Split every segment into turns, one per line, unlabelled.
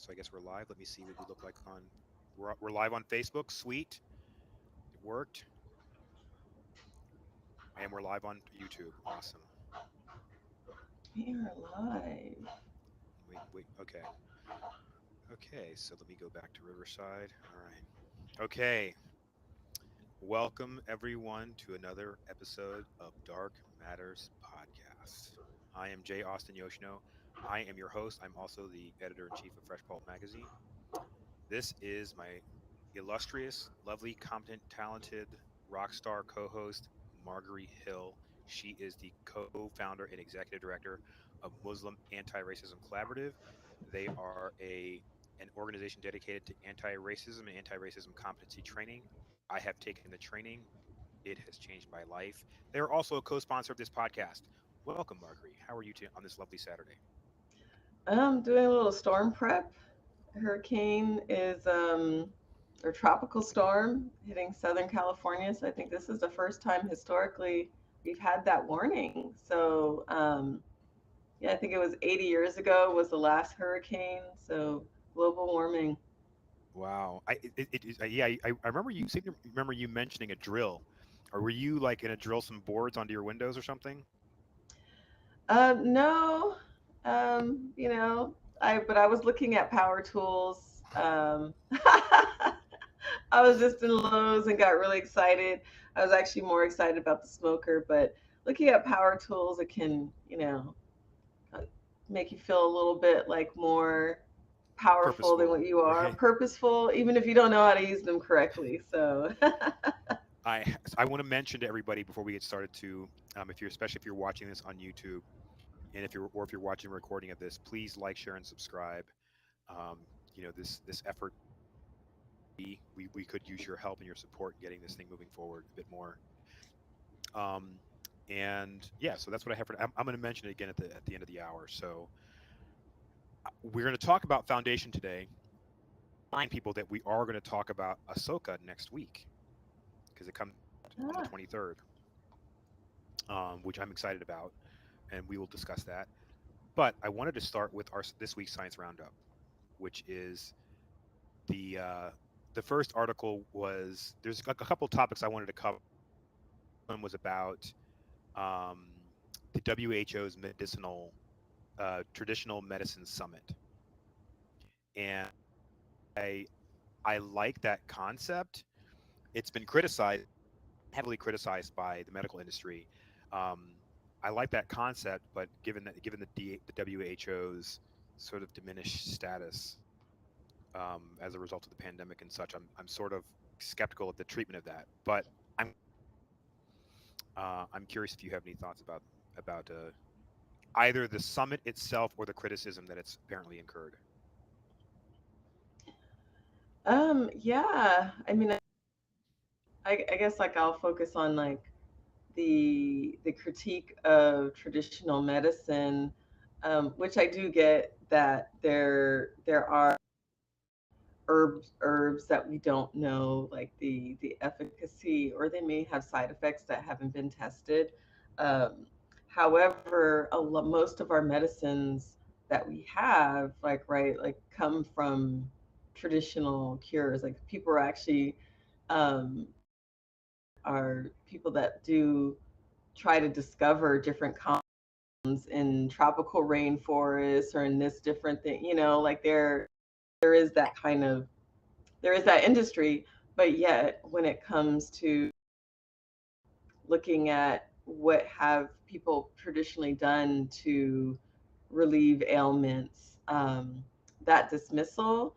So I guess we're live. Let me see what we look like on. We're live on Facebook. Sweet, it worked, and we're live on YouTube. Awesome.
We are live.
Wait, wait. Okay, okay. So let me go back to Riverside. All right. Okay. Welcome everyone to another episode of Dark Matters Podcast. I am Jay Austin Yoshino. I am your host. I'm also the editor in chief of Fresh Pulp magazine. This is my illustrious, lovely, competent, talented rock star co host, Marguerite Hill. She is the co founder and executive director of Muslim Anti Racism Collaborative. They are an organization dedicated to anti racism and anti racism competency training. I have taken the training, it has changed my life. They are also a co sponsor of this podcast. Welcome, Marguerite. How are you on this lovely Saturday?
I'm doing a little storm prep. Hurricane is or tropical storm hitting Southern California. So I think this is the first time historically we've had that warning. So yeah, I think it was 80 years ago was the last hurricane. So global warming.
Wow. Yeah, I remember you seem to remember you mentioning a drill. Or were you like gonna drill some boards onto your windows or something?
No, you know, I was looking at power tools. I was just in Lowe's and got really excited. I was actually more excited about the smoker, but looking at power tools, it can, uh, make you feel a little bit like more powerful than
Purposeful,
what you are,
right?
purposeful, even if you don't know how to use them correctly. So,
I want to mention to everybody before we get started to, if you're especially if you're watching this on YouTube, and if you're watching a recording of this, please like, share, and subscribe. Um, this effort, we could use your help and your support in getting this thing moving forward a bit more. Um, and yeah, so that's what I have for. I'm going to mention it again at the end of the hour. So we're going to talk about Foundation today. Remind people that we are going to talk about Ahsoka next week because it comes out on the
ah,
23rd, which I'm excited about, and we will discuss that. But I wanted to start with our this week's science roundup, which is the uh, the first article was there's a couple topics I wanted to cover. One was about um, the WHO's traditional medicine summit, and I I like that concept. It's been criticized, heavily criticized by the medical industry. Um, I like that concept, but given the WHO's sort of diminished status as a result of the pandemic and such, I'm sort of skeptical of the treatment of that. But I'm curious if you have any thoughts about either the summit itself or the criticism that it's apparently incurred.
yeah. I mean, I guess like I'll focus on like the critique of traditional medicine, which I do get that there are herbs that we don't know like the efficacy, or they may have side effects that haven't been tested. Um, However, most of our medicines that we have, like right, like come from traditional cures. Like people are actually um, are people that do try to discover different in tropical rainforests or in this different thing, like there is that kind of there is that industry, but yet when it comes to looking at what have people traditionally done to relieve ailments, that dismissal,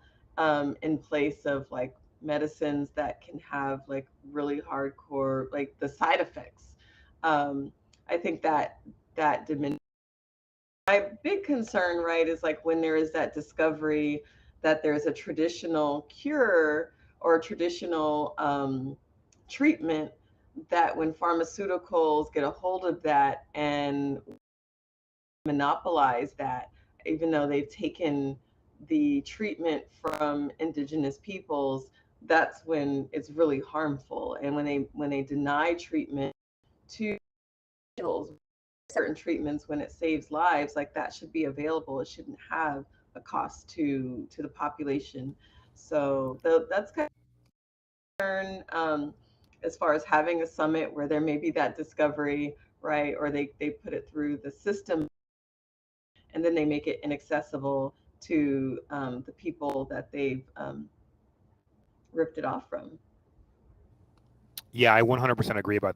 in place of like medicines that can have like really hardcore like the side effects, um, I think that diminishes. My big concern, right, is like when there is that discovery that there's a traditional cure or a traditional treatment, that when pharmaceuticals get a hold of that and monopolize that, even though they've taken the treatment from indigenous peoples, that's when it's really harmful. And when they deny treatment to certain treatments when it saves lives, like that should be available. It shouldn't have a cost to the population. So that's kind of as far as having a summit where there may be that discovery, right? Or they put it through the system and then they make it inaccessible to the people that they've ripped it off from.
Yeah, I 100% agree about,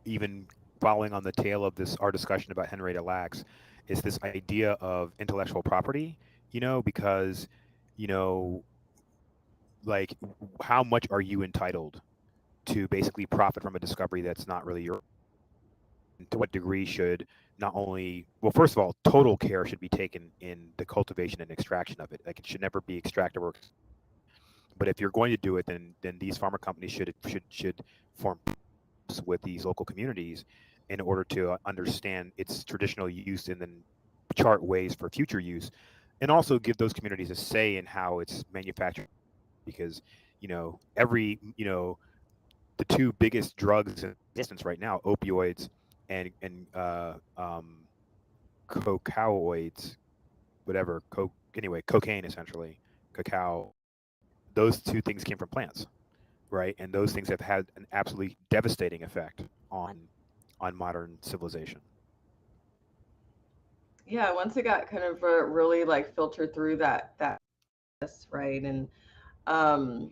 even following on the tail of this our discussion about Henrietta Lacks, is this idea of intellectual property, because, you know, like, how much are you entitled to basically profit from a discovery that's not really your, and to what degree should not only, well, first of all, total care should be taken in the cultivation and extraction of it. Like, it should never be extractive or, but if you're going to do it, then these pharma companies should form with these local communities in order to understand its traditional use and then chart ways for future use, and also give those communities a say in how it's manufactured, because every the two biggest drugs in existence right now, opioids and cocaoids, whatever, anyway, cocaine essentially, cacao, those two things came from plants, right? And those things have had an absolutely devastating effect on modern civilization.
Yeah, once it got kind of really like filtered through that right, and um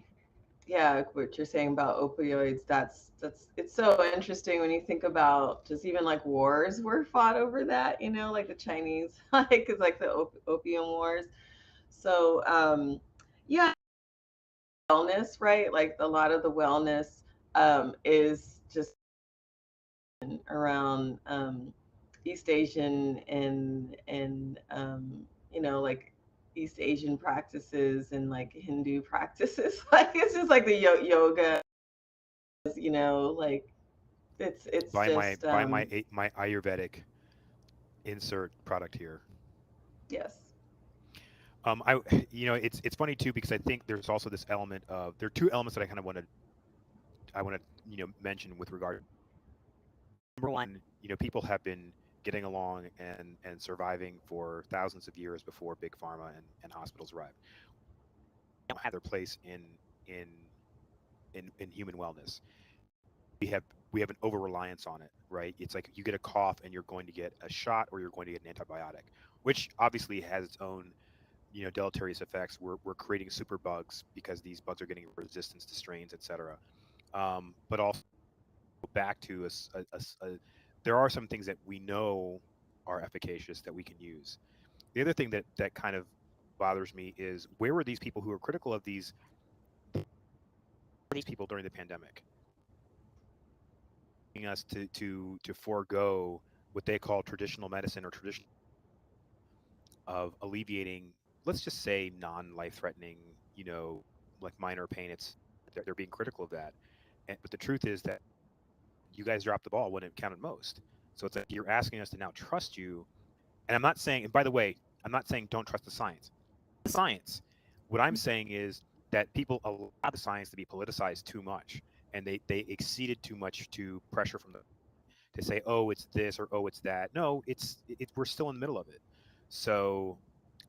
yeah, what you're saying about opioids, that's it's so interesting when you think about just even like wars were fought over that, like the Chinese, like it's like the opium wars. So yeah, wellness, right? Like a lot of the wellness is just around East Asian and like East Asian practices and like Hindu practices. Like it's just like the yoga, like it's just
My Ayurvedic insert product here.
yes.
I it's funny too, because I think there's also this element of, there are two elements that I want to mention with regard. Number one, people have been getting along and surviving for thousands of years before big pharma and hospitals arrived. Don't have their place in in human wellness. We have we have an over reliance on it, right? It's like you get a cough and you're going to get a shot or you're going to get an antibiotic, which obviously has its own deleterious effects. We're creating super bugs because these bugs are getting resistance to strains, etc. But also back to there are some things that we know are efficacious that we can use. The other thing that kind of bothers me is, where were these people who are critical of these people during the pandemic, us to forego what they call traditional medicine or traditional of alleviating, let's just say, non-life threatening, like minor pain. They're being critical of that, but the truth is that you guys dropped the ball when it counted most. So it's like you're asking us to now trust you. And I'm not saying, and by the way, I'm not saying don't trust the science. The science. What I'm saying is that people allow the science to be politicized too much, and they exceeded too much to pressure from the, to say, oh, it's this, or oh, it's that. No, we're still in the middle of it. So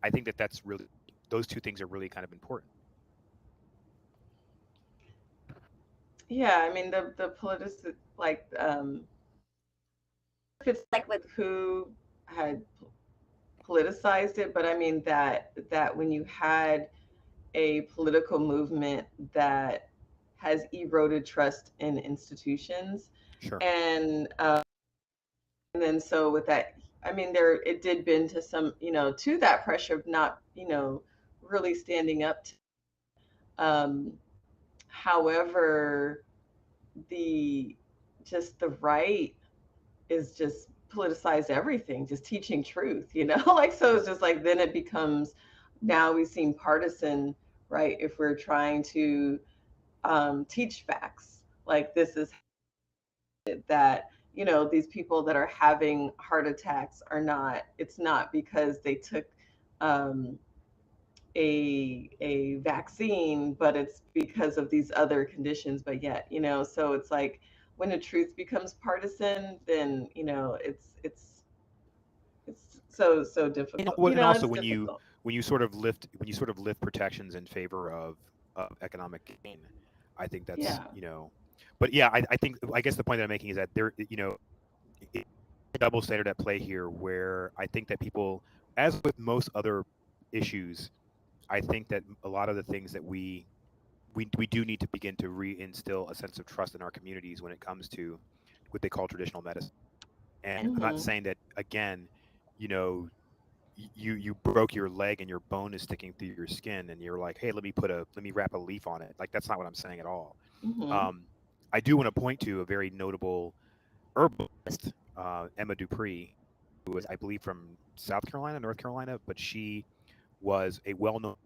I think that's really, those two things are really kind of important.
Yeah, I mean the politic, like if it's like with who had politicized it, but I mean that when you had a political movement that has eroded trust in institutions,
Sure.
and then so with that, I mean there it did bend to some, to that pressure of not, really standing up to, um however, the just the right is just politicized everything, just teaching truth, like so it's just like then it becomes, now we seem partisan, right? If we're trying to teach facts, like this is that, these people that are having heart attacks are not, it's not because they took um, a vaccine, but it's because of these other conditions. But yet, so it's like when the truth becomes partisan, then it's It's so difficult.
Well, and also
It's difficult.
when you sort of lift protections in favor of economic gain, I think that's,
Yeah.
but yeah, I think, I guess the point that I'm making is that there, it's a double standard at play here, where I think that people, as with most other issues, I think that a lot of the things that we do need to begin to reinstill a sense of trust in our communities when it comes to what they call traditional medicine. And I'm not
Hmm.
saying that, again, you know, you broke your leg and your bone is sticking through your skin and you're like, hey, let me wrap a leaf on it. Like, that's not what I'm saying at all.
Hmm.
Um, I do want to point to a very notable herbalist, Emma Dupree, who was, I believe, from South Carolina, North Carolina, but she was a well-known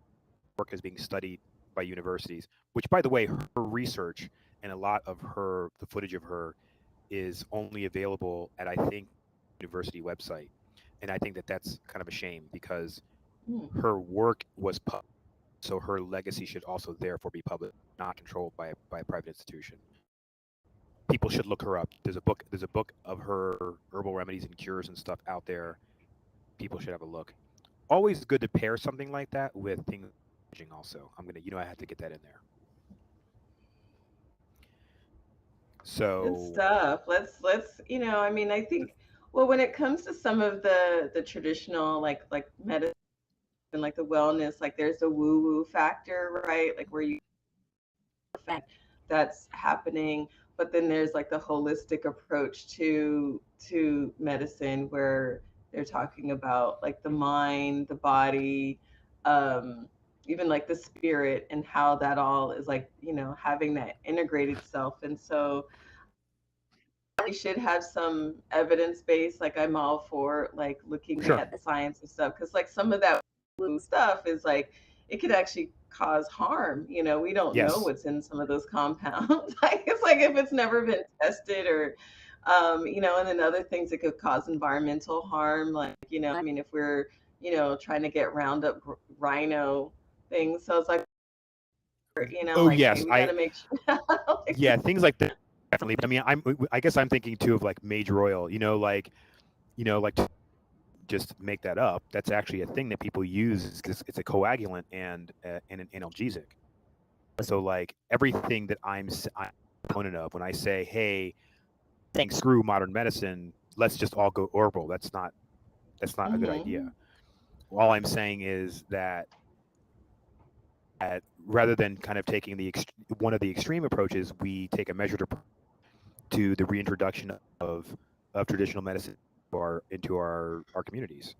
work is being studied by universities. Which, by the way, her research and a lot of the footage of her is only available at, I think, university website, and I think that that's kind of a shame, because her work was published, so her legacy should also therefore be public, not controlled by a private institution. People should look her up. There's a book of her herbal remedies and cures and stuff out there. People should have a look. Always good to pair something like that with things also. I'm gonna, I have to get that in there.
Good
So
stuff. Let's I mean, I think, well, when it comes to some of the traditional like medicine, like the wellness, like there's a woo woo factor, right? Like where you that's happening, but then there's like the holistic approach to medicine where they're talking about like the mind, the body, um even like the spirit, and how that all is like, having that integrated self. And so we should have some evidence base. Like, I'm all for like looking
sure,
at the science and stuff, because like some of that stuff is like, it could actually cause harm. We don't know
yes,
what's in some of those compounds. Like, it's like if it's never been tested, or and then other things that could cause environmental harm. Like, I mean, if we're trying to get Roundup rhino things, so it's like,
oh
like, hey,
yes,
we got to make sure. Like,
yeah, things like that, definitely. But I mean, I guess I'm thinking too of like major oil. Like, to just make that up. That's actually a thing that people use because it's a coagulant and an analgesic. So like everything that I'm a proponent of when I say, hey, saying screw modern medicine, let's just all go herbal. That's not a good idea.
hmm.
All I'm saying is that rather than kind of taking one of the extreme approaches, we take a measured approach to the reintroduction of traditional medicine into our communities.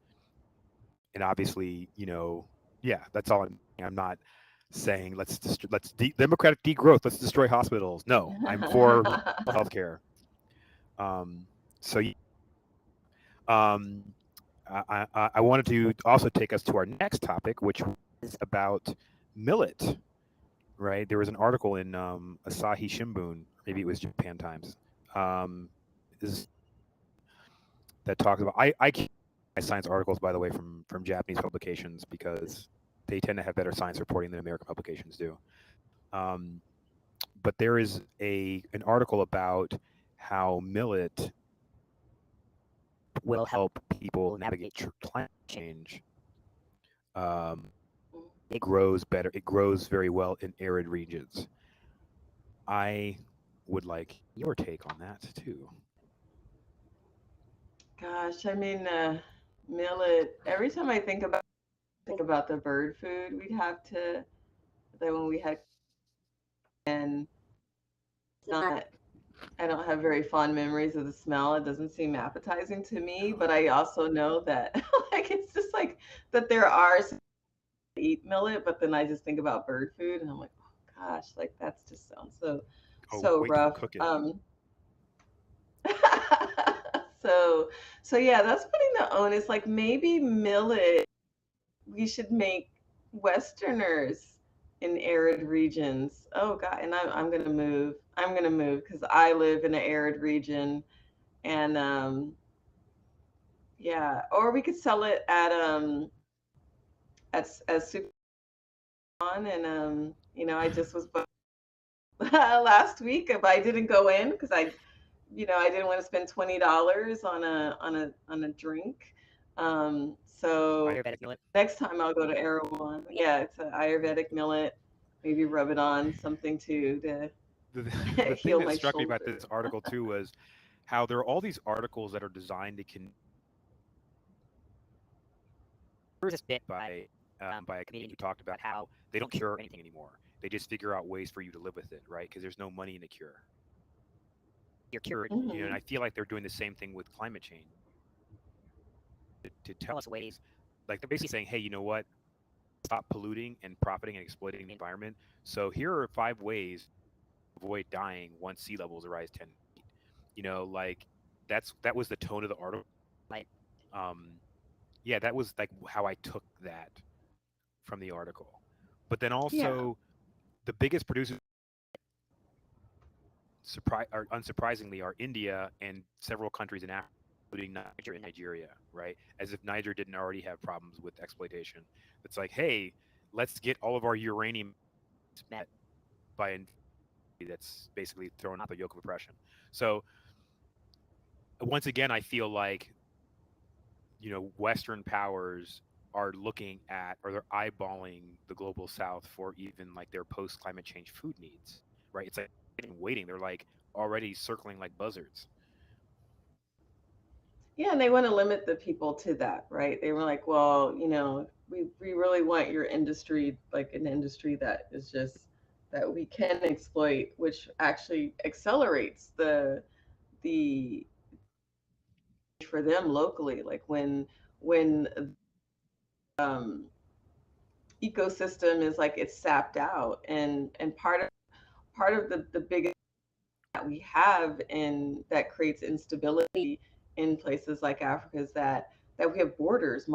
And obviously, yeah, that's all I'm not saying democratic degrowth, let's destroy hospitals. No, I'm for healthcare. Um, so um, I wanted to also take us to our next topic, which is about millet. Right, there was an article in Asahi Shimbun, maybe it was Japan Times, um, is that talks about. I keep my science articles, by the way, from Japanese publications because they tend to have better science reporting than American publications do. Um, but there is an article about how millet will help people navigate climate change. Um, it grows better. It grows very well in arid regions. I would like your take on that too.
Gosh, I mean, millet. Every time I think about the bird food we'd have to that when we had, and it's not. I don't have very fond memories of the smell. It doesn't seem appetizing to me. But I also know that like it's just like that there are some that eat millet, but then I just think about bird food, and I'm like, oh gosh, like that's just sounds
Oh,
so
wait till you
rough.
cook it.
So so yeah, that's putting the onus. Like maybe millet, we should make Westerners in arid regions. Oh God, and I'm gonna move. I'm gonna move because I live in an arid region, and yeah. Or we could sell it at Super On, and I just was last week, but I didn't go in because I didn't want to spend $20 on a drink. So
Ayurvedic millet.
next time I'll go to Erewhon. Yeah, it's an Ayurvedic millet. Maybe rub it on something
the
to
the thing
heal
that
my
struck me about
shoulder.
this article too was how there are all these articles that are designed to
There was this bit
by a
comedian
comedian who talked about how they don't cure anything anymore. They just figure out ways for you to live with it, right? Because there's no money in the cure.
you're cured.
And
Hmm.
I feel like they're doing the same thing with climate change to tell
Tell us ways.
like they're basically saying, hey, you know what? Stop polluting and profiting and exploiting the environment. So here are 5 ways to avoid dying once sea levels rise 10 feet. Like that was the tone of the article.
Like
Um, yeah, that was like how I took that from the article. But then
Yeah,
also the biggest producers, unsurprisingly, are India and several countries in Africa, including Niger and Nigeria, right? As if Niger didn't already have problems with exploitation. It's like, hey, let's get all of our uranium met by an that's basically throwing out the yoke of oppression. So once again, I feel like Western powers are looking at or they're eyeballing the global South for even like their post climate change food needs, right? It's like waiting. They're like already circling like buzzards.
yeah, and they want to limit the people to that, right? They were like, well, we really want your industry, like an industry that is just that we can exploit, which actually accelerates the for them locally. Like when um, ecosystem is like it's sapped out, and part of the biggest that we have in that creates instability in places like Africa is that we have borders.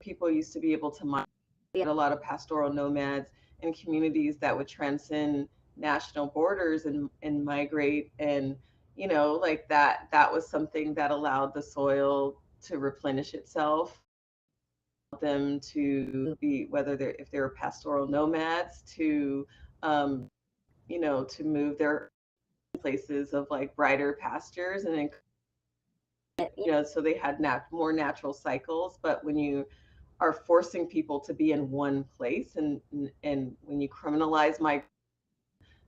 People used to be able to mine. We had a lot of pastoral nomads and communities that would transcend national borders and migrate, and like that was something that allowed the soil to replenish itself, them to be, whether they're if they were pastoral nomads, to um, to move their places of like brighter pastures, and so they had more natural cycles. But when you are forcing people to be in one place, and when you criminalize my,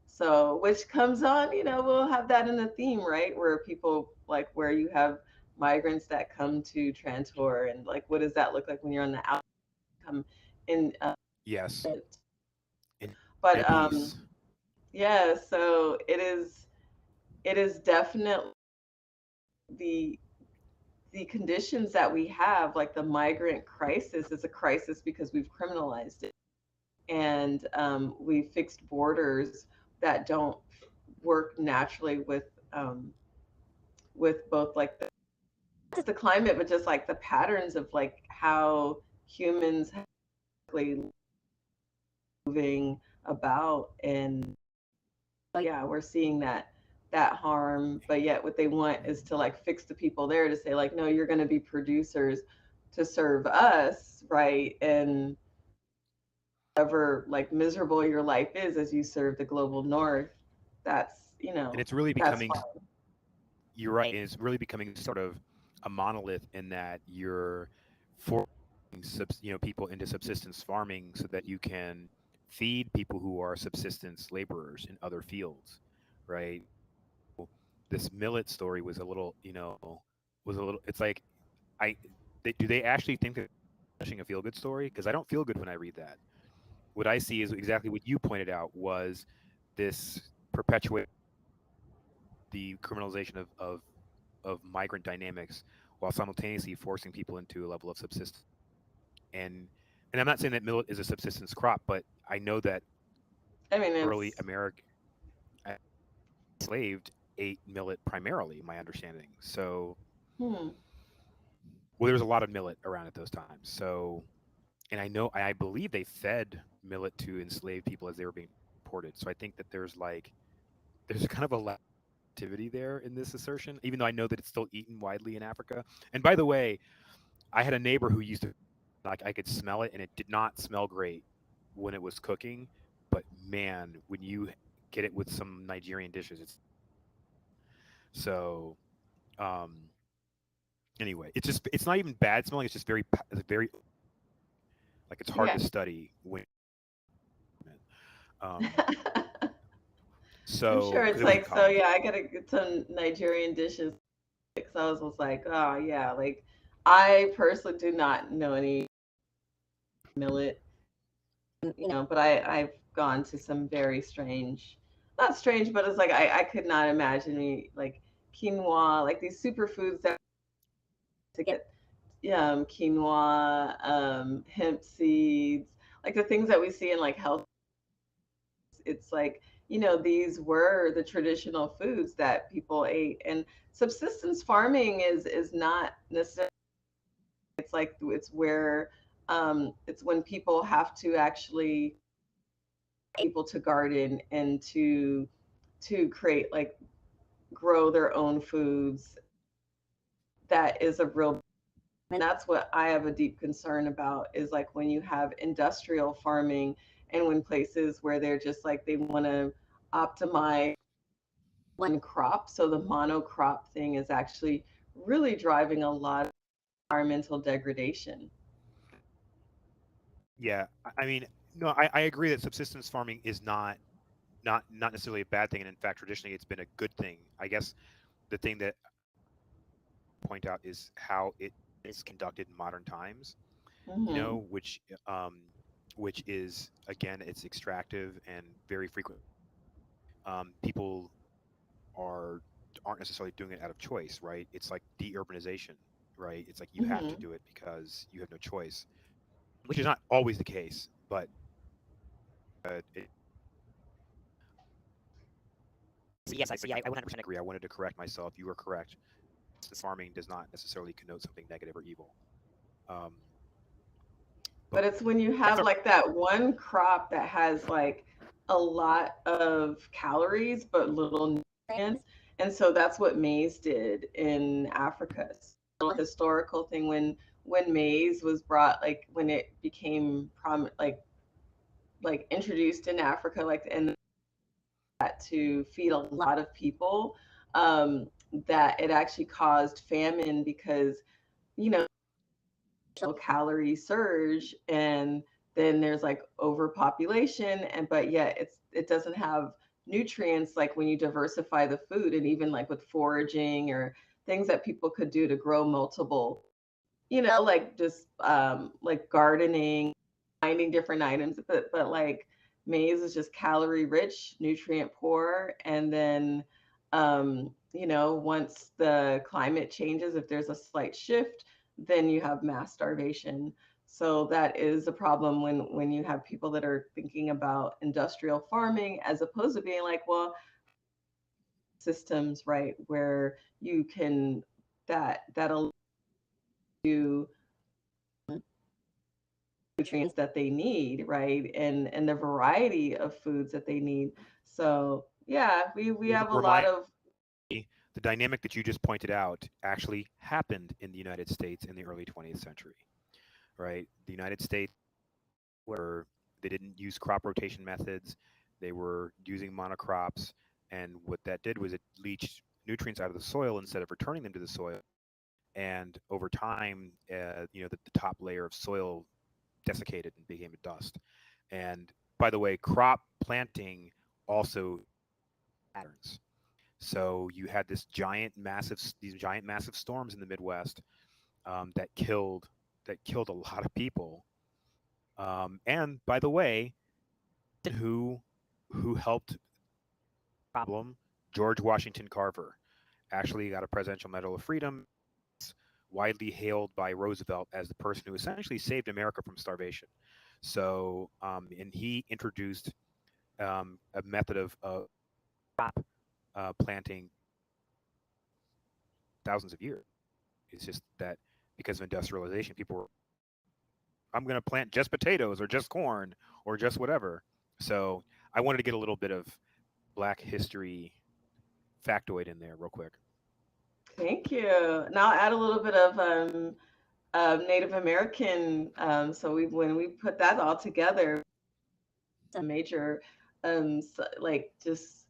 so which comes on, we'll have that in the theme, right, where people like where you have migrants that come to Trantor, and like what does that look like when you're on the out come in,
Yes, in
but
cities.
yeah, so it is definitely the the conditions that we have, like the migrant crisis, is a crisis because we've criminalized it, and we fixed borders that don't work naturally with both like the climate, but just like the patterns of like how humans have moving about. And yeah, we're seeing that harm, but yet what they want is to like fix the people there, to say like, no, you're going to be producers to serve us, right? And however like miserable your life is as you serve the global north, that's
And it's really
that's
becoming,
fine.
you're right, it's really becoming sort of a monolith in that you're forcing people into subsistence farming so that you can feed people who are subsistence laborers in other fields, right? This millet story was a little, it's like, I, do they actually think that they're pushing a feel good story? Because I don't feel good when I read that. What I see is exactly what you pointed out was this perpetuate the criminalization of migrant dynamics while simultaneously forcing people into a level of subsistence. And and I'm not saying that millet is a subsistence crop, but I know that
I mean,
early
it's
American enslaved ate millet primarily, my understanding. So,
hmm.
well, there was a lot of millet around at those times. So, and I believe they fed millet to enslaved people as they were being deported. So I think that there's kind of a lack of activity there in this assertion, even though I know that it's still eaten widely in Africa. And by the way, I had a neighbor who used to, like, I could smell it, and it did not smell great when it was cooking. But man, when you get it with some Nigerian dishes, it's so. Um, Anyway, it's not even bad smelling. It's just it's very like it's hard
Yeah.
to study when. Um,
I'm
so
sure
because
it's
it was in
like, so
college.
yeah, I gotta get some Nigerian dishes. So I was like, oh yeah, like I personally do not know any millet, but I've gone to some very strange, not strange, but it's like I could not imagine me like quinoa, like these superfoods that to get quinoa, hemp seeds, like the things that we see in like health. It's like, these were the traditional foods that people ate. And subsistence farming is not necessarily, it's like it's where it's when people have to actually able to garden and to create like grow their own foods. That is a real, and that's what I have a deep concern about, is like when you have industrial farming and when places where they're just like they want to optimize one crop. So the monocrop thing is actually really driving a lot of environmental degradation.
Yeah, I mean, no, I agree that subsistence farming is not necessarily a bad thing, and in fact, traditionally, it's been a good thing. I guess the thing that I point out is how it is conducted in modern times. You
Hmm.
know, which is again, it's extractive and very frequent. People are aren't necessarily doing it out of choice, right? It's like de-urbanization, right? It's like you have to
Hmm.
do it because you have no choice, which is not always the case, but it,
So yes, I 100%
agree. I wanted to correct myself. You were correct. Subsistence farming does not necessarily connote something negative or evil. Um,
But
but
it's when you
that's
have like that one crop that has like a lot of calories but little nutrients. And so that's what maize did in Africa. It's a little historical thing when maize was brought, like when it became like introduced in Africa, like, and that to feed a lot of people, um, that it actually caused famine because, you know, calorie surge, and then there's like overpopulation, and but yet it doesn't have nutrients like when you diversify the food, and even like with foraging or things that people could do to grow multiple, like just like gardening, finding different items, but like maize is just calorie rich, nutrient poor, and then once the climate changes, if there's a slight shift, then you have mass starvation. So that is a problem when you have people that are thinking about industrial farming as opposed to being like, well, systems, right, where you can that allow you nutrients that they need, right? And the variety of foods that they need. So yeah, we have a lot
remind
of.
me, the dynamic that you just pointed out actually happened in the United States in the early 20th century, right? The United States were they didn't use crop rotation methods; they were using monocrops, and what that did was it leached nutrients out of the soil instead of returning them to the soil. And over time, the top layer of soil desiccated and became a dust. And by the way, crop planting also patterns. So you had these giant massive storms in the Midwest that killed a lot of people. And by the way, who who helped problem George Washington Carver actually got a Presidential Medal of Freedom, widely hailed by Roosevelt as the person who essentially saved America from starvation. So, and he introduced a method of crop planting thousands of years. It's just that because of industrialization, people were, I'm going to plant just potatoes or just corn or just whatever. So I wanted to get a little bit of Black history factoid in there real quick.
Thank you. Now I'll add a little bit of Native American. So when we put that all together, a major like just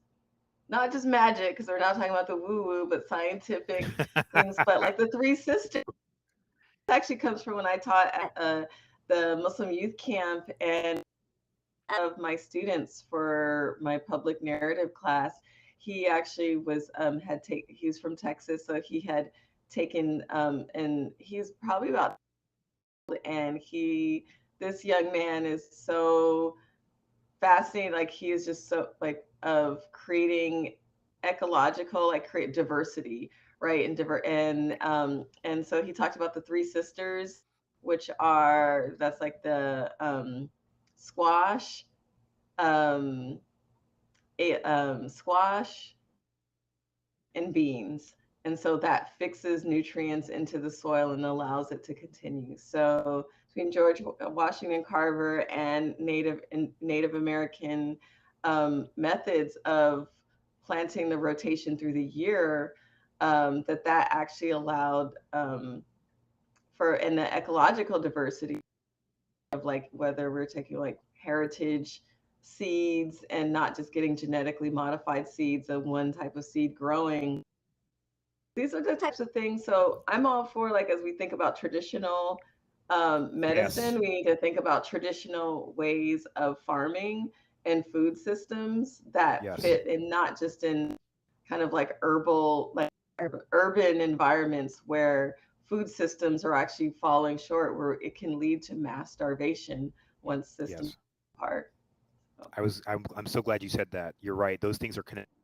not just magic, because we're not talking about the woo woo, but scientific things. But like the three sisters actually comes from when I taught at the Muslim youth camp, and of my students for my public narrative class, he actually was had take he was from Texas, so he had taken and he's probably about, and he this young man is so fascinating. Like he is just so like of creating ecological, like create diversity, right? And so he talked about the three sisters, which are that's like the squash, um, squash, and beans. And so that fixes nutrients into the soil and allows it to continue. So between George Washington Carver and Native American methods of planting the rotation through the year, that actually allowed for and the ecological diversity of like whether we're taking like heritage seeds and not just getting genetically modified seeds of one type of seed growing. These are the types of things. So I'm all for like as we think about traditional
Yes.
medicine, we need to think about traditional ways of farming and food systems that
Yes.
fit, and not just in kind of like herbal, like urban environments where food systems are actually falling short, where it can lead to mass starvation once systems
Yes.
fall apart. So,
I'm so glad you said that. You're right. Those things are connected.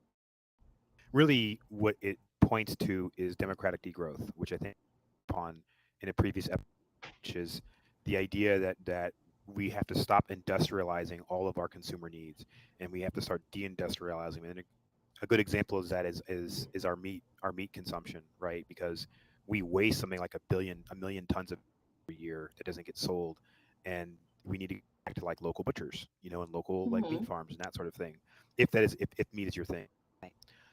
Really, what it points to is democratic degrowth, which I think upon in a previous episode, which is the idea that we have to stop industrializing all of our consumer needs, and we have to start deindustrializing them. And a good example of that is our meat consumption, right? Because we waste something like a million tons of every year that doesn't get sold, and we need to get back to like local butchers, and local like meat
mhm.
farms and that sort of thing. If meat is your thing.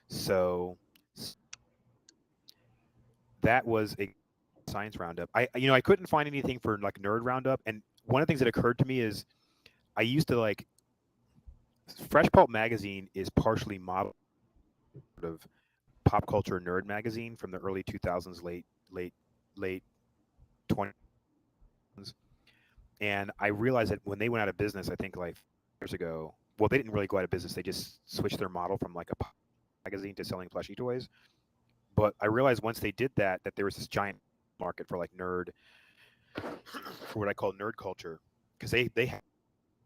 So that was a science roundup. I couldn't find anything for like nerd roundup, and one of the things that occurred to me is I used to like Fresh Pulp magazine is partially modeled sort of pop culture nerd magazine from the early 2000s, late 20s, and I realized that when they went out of business, I think like years ago. Well, they didn't really go out of business. They just switched their model from like a pop magazine to selling plushy toys. But I realized once they did that, that there was this giant market for like nerd, for what I call nerd culture, because they had,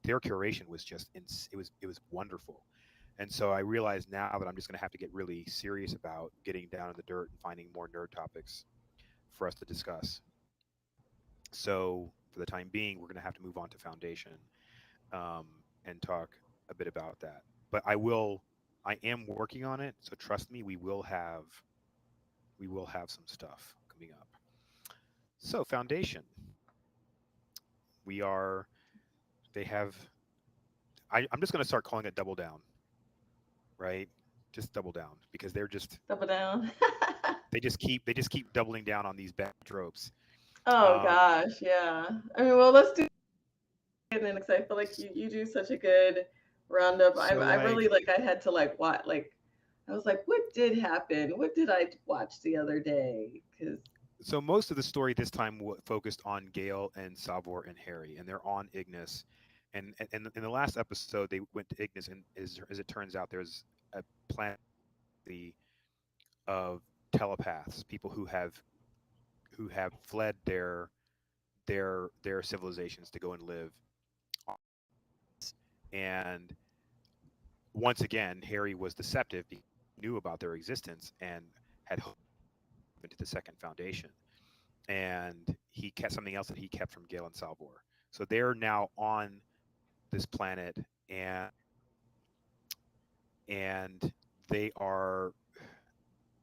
their curation was just it was wonderful. And so I realize now that I'm just going to have to get really serious about getting down in the dirt and finding more nerd topics for us to discuss. So for the time being, we're going to have to move on to foundation, um, and talk a bit about that. But I am working on it. So trust me, we will have some stuff coming up. So foundation, we are they have. I'm just going to start calling it double down, right? Just double down because
Double down.
they just keep doubling down on these bad tropes.
Oh
Um,
gosh, yeah. I mean, well, let's do it and then because I feel like you do such a good roundup.
so
I really
like
like I had to like what like I was like, what did happen? What did I watch the other day? Because
so most of the story this time focused on Gale and Salvor and Harry, and they're on Ignis. And in the last episode, they went to Ignis, and as it turns out, there's a planet the of telepaths, people who have fled their civilizations to go and live. And once again, Harry was deceptive because he knew about their existence and had hoped into the second foundation. And he kept something else that he kept from Gale and Salvor. So they're now on this planet, and they are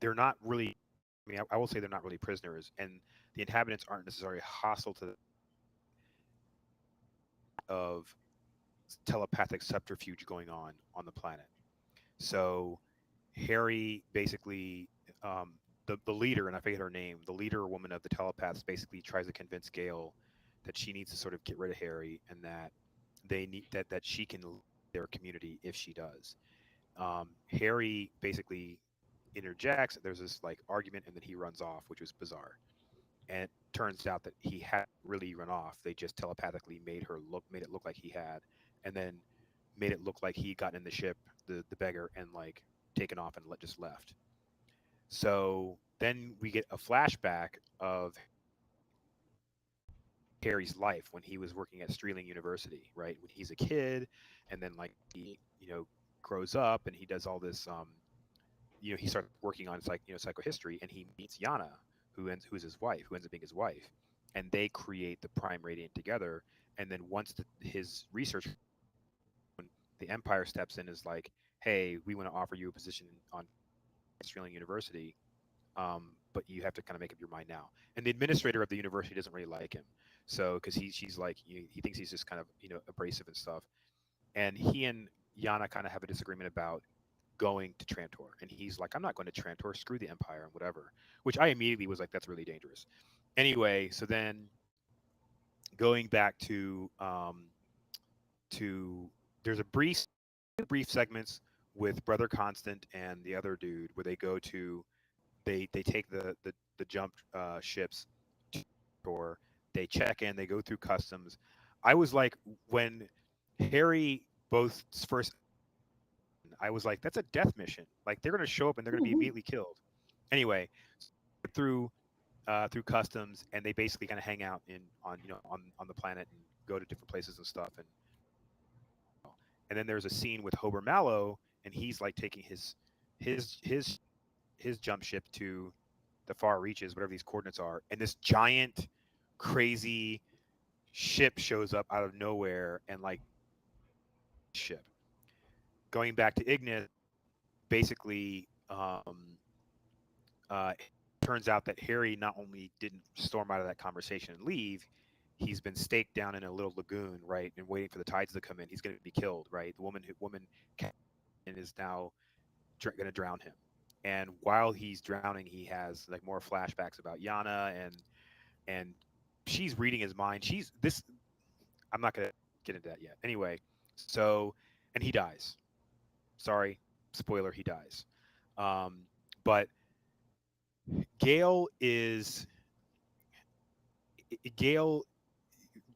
they're not really. I mean, I will say they're not really prisoners, and the inhabitants aren't necessarily hostile to the of telepathic subterfuge going on the planet. So Harry basically, the leader, and I forget her name, the leader woman of the telepaths basically tries to convince Gale that she needs to sort of get rid of Harry, and that they need that she can lead their community if she does. Harry basically interjects. There's this like argument, and then he runs off, which was bizarre. And it turns out that he hadn't really run off. They just telepathically made it look like he had, and then made it look like he got in the ship, the beggar, and like taken off and just left. So then we get a flashback of Harry's life when he was working at Streeling University, right? When he's a kid, and then like he, grows up and he does all this. He starts working on psychohistory, and he meets Yana, who's his wife, who ends up being his wife, and they create the Prime Radiant together. And then once his research, the Empire steps in, is like, hey, we want to offer you a position on Streeling University, but you have to kind of make up your mind now. And the administrator of the university doesn't really like him, so because she's like, he thinks he's just kind of abrasive and stuff. And he and Yana kind of have a disagreement about going to Trantor, and he's like, I'm not going to Trantor, screw the Empire and whatever. Which I immediately was like, that's really dangerous. Anyway, so then going back to there's a brief segments with Brother Constant and the other dude where they go to they take the jump ships to shore. They check in. They go through customs. I was like, when Harry both first, I was like, that's a death mission. Like they're gonna show up and they're gonna be immediately killed. Anyway, through through customs, and they basically kind of hang out on the planet and go to different places and stuff. And then there's a scene with Hober Mallow, and he's like taking his his his jump ship to the far reaches, whatever these coordinates are, and this giant, crazy ship shows up out of nowhere and like ship. Going back to Ignis, basically, it turns out that Harry not only didn't storm out of that conversation and leave, he's been staked down in a little lagoon, right, and waiting for the tides to come in. He's going to be killed, right? The woman is now going to drown him. And while he's drowning, he has like more flashbacks about Yana, and she's reading his mind. She's this. I'm not gonna get into that yet. Anyway, so and he dies. Sorry, spoiler. He dies. But Gale is Gale.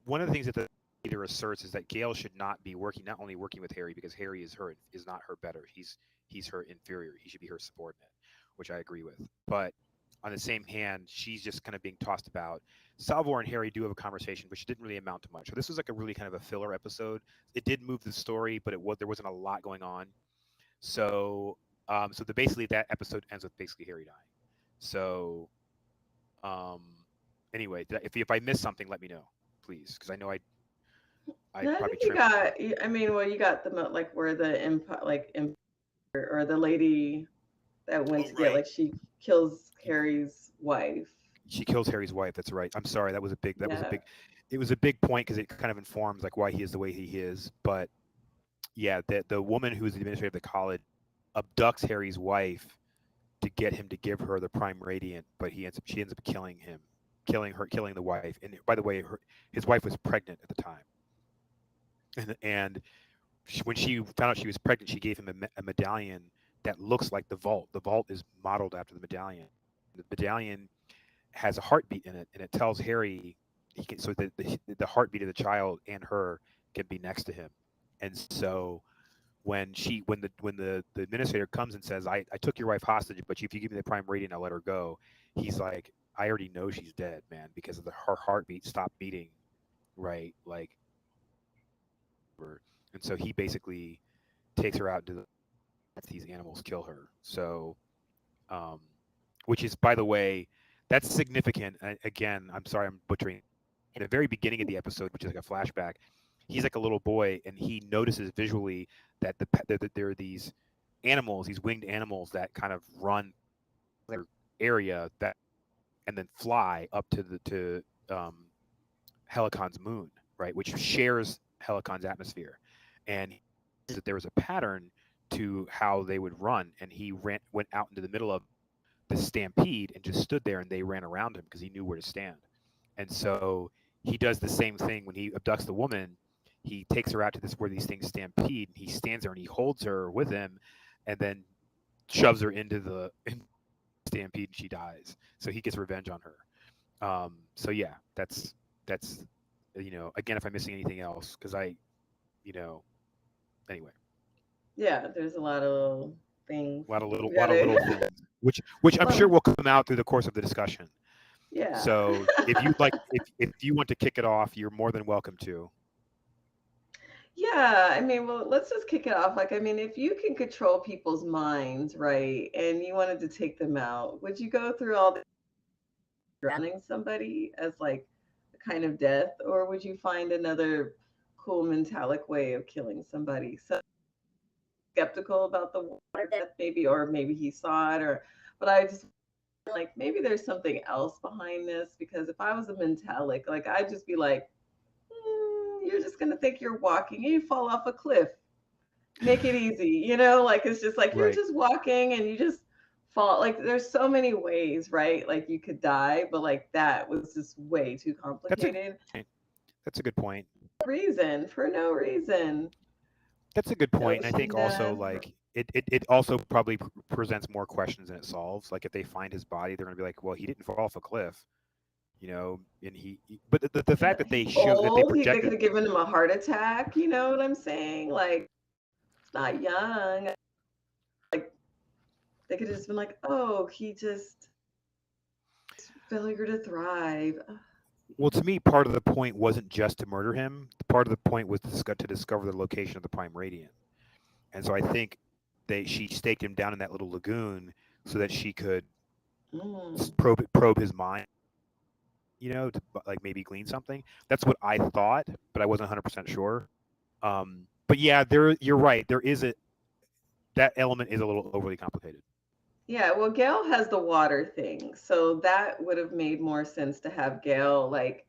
One of the things that the leader asserts is that Gale should not be working, not only working with Harry because Harry is not her better. He's her inferior. He should be her subordinate, which I agree with. But on the same hand, she's just kind of being tossed about. Salvor and Harry do have a conversation, which didn't really amount to much. So this was like a really kind of a filler episode. It did move the story, but there wasn't a lot going on. So basically that episode ends with basically Harry dying. So um, anyway, if I missed something, let me know, please, because I know I
No, I
probably
think you
trimmed.
got. I mean, well, you got the like where the empire, like empire, or the lady that went
Oh
to get
right,
like she kills Harry's wife.
she kills Harry's wife. That's right. I'm sorry.
Yeah.
It was a big point because it kind of informs like why he is the way he is. But yeah, the woman who's the administrator of the college abducts Harry's wife to get him to give her the Prime Radiant, but she ends up killing him, killing the wife. And by the way, his wife was pregnant at the time, and when she found out she was pregnant, she gave him a medallion that looks like the vault. The vault is modeled after the medallion. The medallion has a heartbeat in it, and it tells Harry so that the heartbeat of the child and her can be next to him. And so when the administrator comes and says, I took your wife hostage, but if you give me the Prime Radiant, I'll let her go. He's like, I already know she's dead, man, because of her heartbeat stopped beating, right? Like, and so he basically takes her out into these animals kill her. So, um, which is, by the way, that's significant. Again, I'm sorry, I'm butchering. In the very beginning of the episode, which is like a flashback, he's like a little boy, and he notices visually that there are these animals, these winged animals that kind of run their area that and then fly up to um, Helicon's moon, right, which shares Helicon's atmosphere, and that there was a pattern to how they would run, and he went out into the middle of the stampede and just stood there, and they ran around him because he knew where to stand. And so he does the same thing when he abducts the woman. He takes her out to this where these things stampede. He stands there and he holds her with him, and then shoves her into the stampede, and she dies. So he gets revenge on her. So yeah, that's again, if I'm missing anything else, because you know anyway,
Yeah, there's a lot of little things we
lot of
gotta.
little things, which I'm sure
Well,
will come out through the course of the discussion.
yeah.
So if you want to kick it off, you're more than welcome to.
Yeah, I mean, well, let's just kick it off. Like, I mean, if you can control people's minds, right, and you wanted to take them out, would you go through all the drowning somebody as like a kind of death, or would you find another cool mentalic way of killing somebody? So skeptical about the water death, maybe, or maybe he saw it, or, but I just like maybe there's something else behind this because if I was a mentalic, like I'd just be like, you're just gonna think you're walking and you fall off a cliff. Make it easy, like it's just like you're
Right.
just walking and you just fall. Like there's so many ways, right? Like you could die, but like that was just way too
That's a good
complicated.
point. That's a good point.
Reason for no reason.
That's a good point. And I
Ocean
think also
death.
like it also probably presents more questions than it solves. Like if they find his body, they're gonna be like, well, he didn't fall off a cliff, and but the fact that they
He's
show that they
old. They
projected.
could have given him a heart attack. You know what I'm saying? Like it's not young. Like they could have just been like, oh, he just failure to thrive.
Well, to me, part of the point wasn't just to murder him. Part of the point was to discover the location of the prime radiant. And so I think she staked him down in that little lagoon so that she could
Mm,
probe his mind, to like maybe glean something. That's what I thought, but I wasn't 100% sure. But yeah, you're right. There is that element is a little overly complicated.
yeah, well, Gail has the water thing, so that would have made more sense to have Gail like,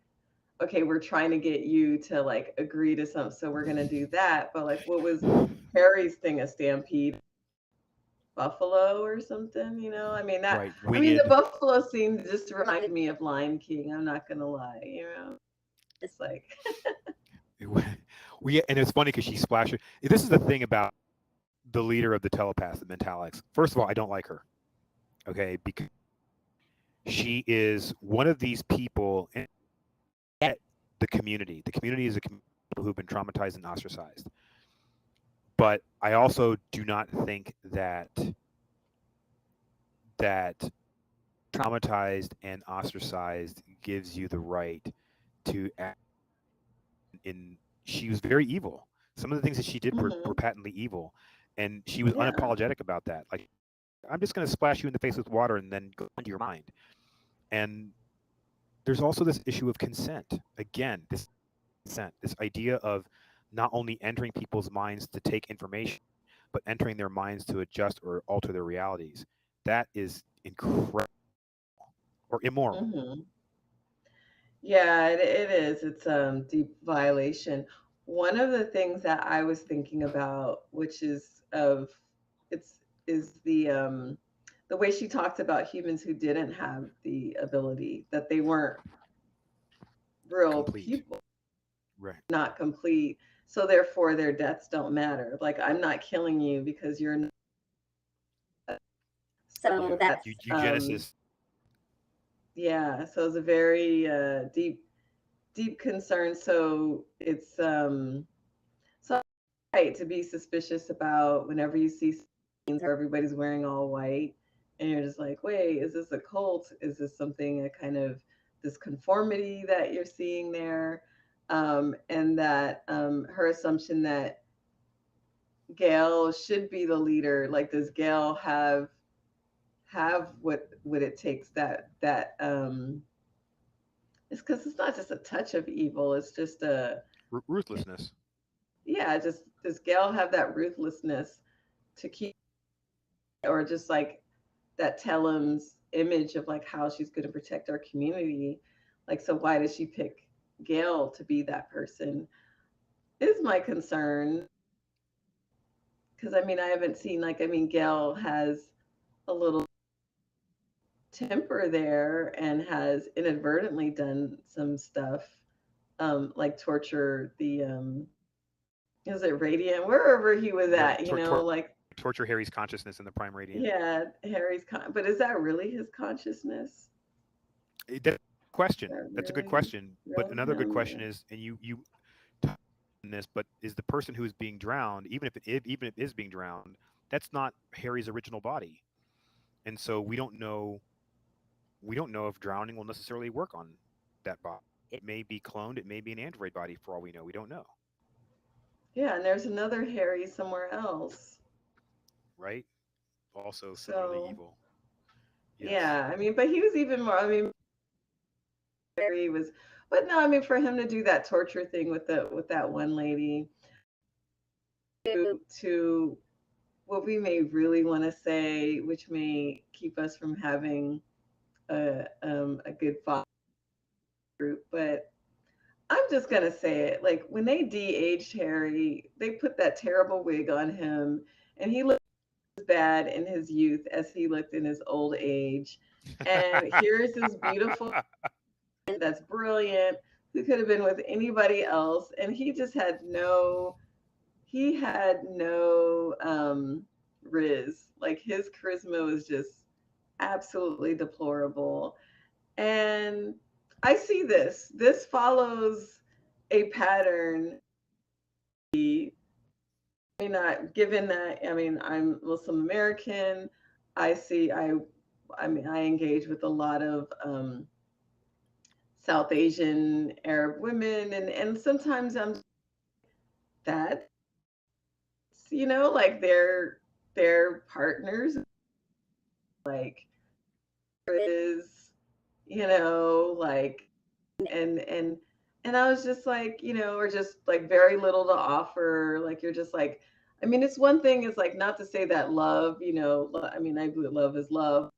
okay, we're trying to get you to like agree to something, so we're gonna do that. But like, what was Harry's thing? A stampede buffalo or something? I mean that.
Right,
I mean the
winged.
buffalo scene just reminded me of Lion King. I'm not gonna lie. It's like,
We and it's funny because she splashes. This is the thing about the leader of the telepaths, the Mentalics. First of all, I don't like her. Okay, because she is one of these people and the community. The community is a community of people who've been traumatized and ostracized. But I also do not think that traumatized and ostracized gives you the right to act in. She was very evil. Some of the things that she did were
hmm
patently evil, and she was
yeah,
unapologetic about that. Like, I'm just going to splash you in the face with water and then go into your mind. And there's also this issue of consent. Again, this consent, this idea of not only entering people's minds to take information, but entering their minds to adjust or alter their realities. That is incredible or immoral.
hmm yeah, it is. It's deep violation. One of the things that I was thinking about, which is of it's is the way she talked about humans who didn't have the ability, that they weren't real
Complete.
people,
Right.
not complete. So therefore their deaths don't matter. Like I'm not killing you because you're not.
Yeah.
So that's
Eugenesis.
yeah, so it's a very deep concern. So it's so right to be suspicious about whenever you see scenes where everybody's wearing all white and you're just like, wait, is this a cult? Is this something, a kind of this conformity that you're seeing there? And that her assumption that Gail should be the leader, like does Gail have what it takes, that it's because it's not just a touch of evil, it's just a,
Ruthlessness.
yeah, just does Gail have that ruthlessness to keep, or just like that Tellum's image of like how she's going to protect our community. Like, so why does she pick Gail to be that person? Is my concern. Because I mean, I haven't seen, like, I mean, Gail has a little temper there and has inadvertently done some stuff, like torture the, is it Radiant, wherever he was
Right.
at, like,
Torture torture Harry's consciousness in the Prime Radiant.
Yeah, but is that really his consciousness?
That's a
Is
question.
that
That's a good
really
question. But
really
another good
him?
question is, and you touched on this, but is the person who is being drowned, even if it is being drowned, that's not Harry's original body, and so we don't know if drowning will necessarily work on that body. It may be cloned. It may be an android body for all we know. We don't know,
Yeah, and there's another Harry somewhere else.
right? Also similarly
So
evil. Yes.
yeah, I mean, but he was even more. I mean, Harry was, but no, I mean, for him to do that torture thing with that one lady, to what we may really want to say, which may keep us from having a good father group, but I'm just gonna say it. Like when they de-aged Harry, they put that terrible wig on him, and he looked as bad in his youth as he looked in his old age. And here's this beautiful that's brilliant who could have been with anybody else, and he had no riz. Like his charisma was just absolutely deplorable. And I see this. This follows a pattern. I mean, not given that. I mean, I'm Muslim American. I see. I mean, I engage with a lot of South Asian Arab women, and sometimes I'm that like their partners like is like and and I was just like, or just like very little to offer. Like you're just like, I mean, it's one thing. It's like not to say that love, I mean, I believe love is love,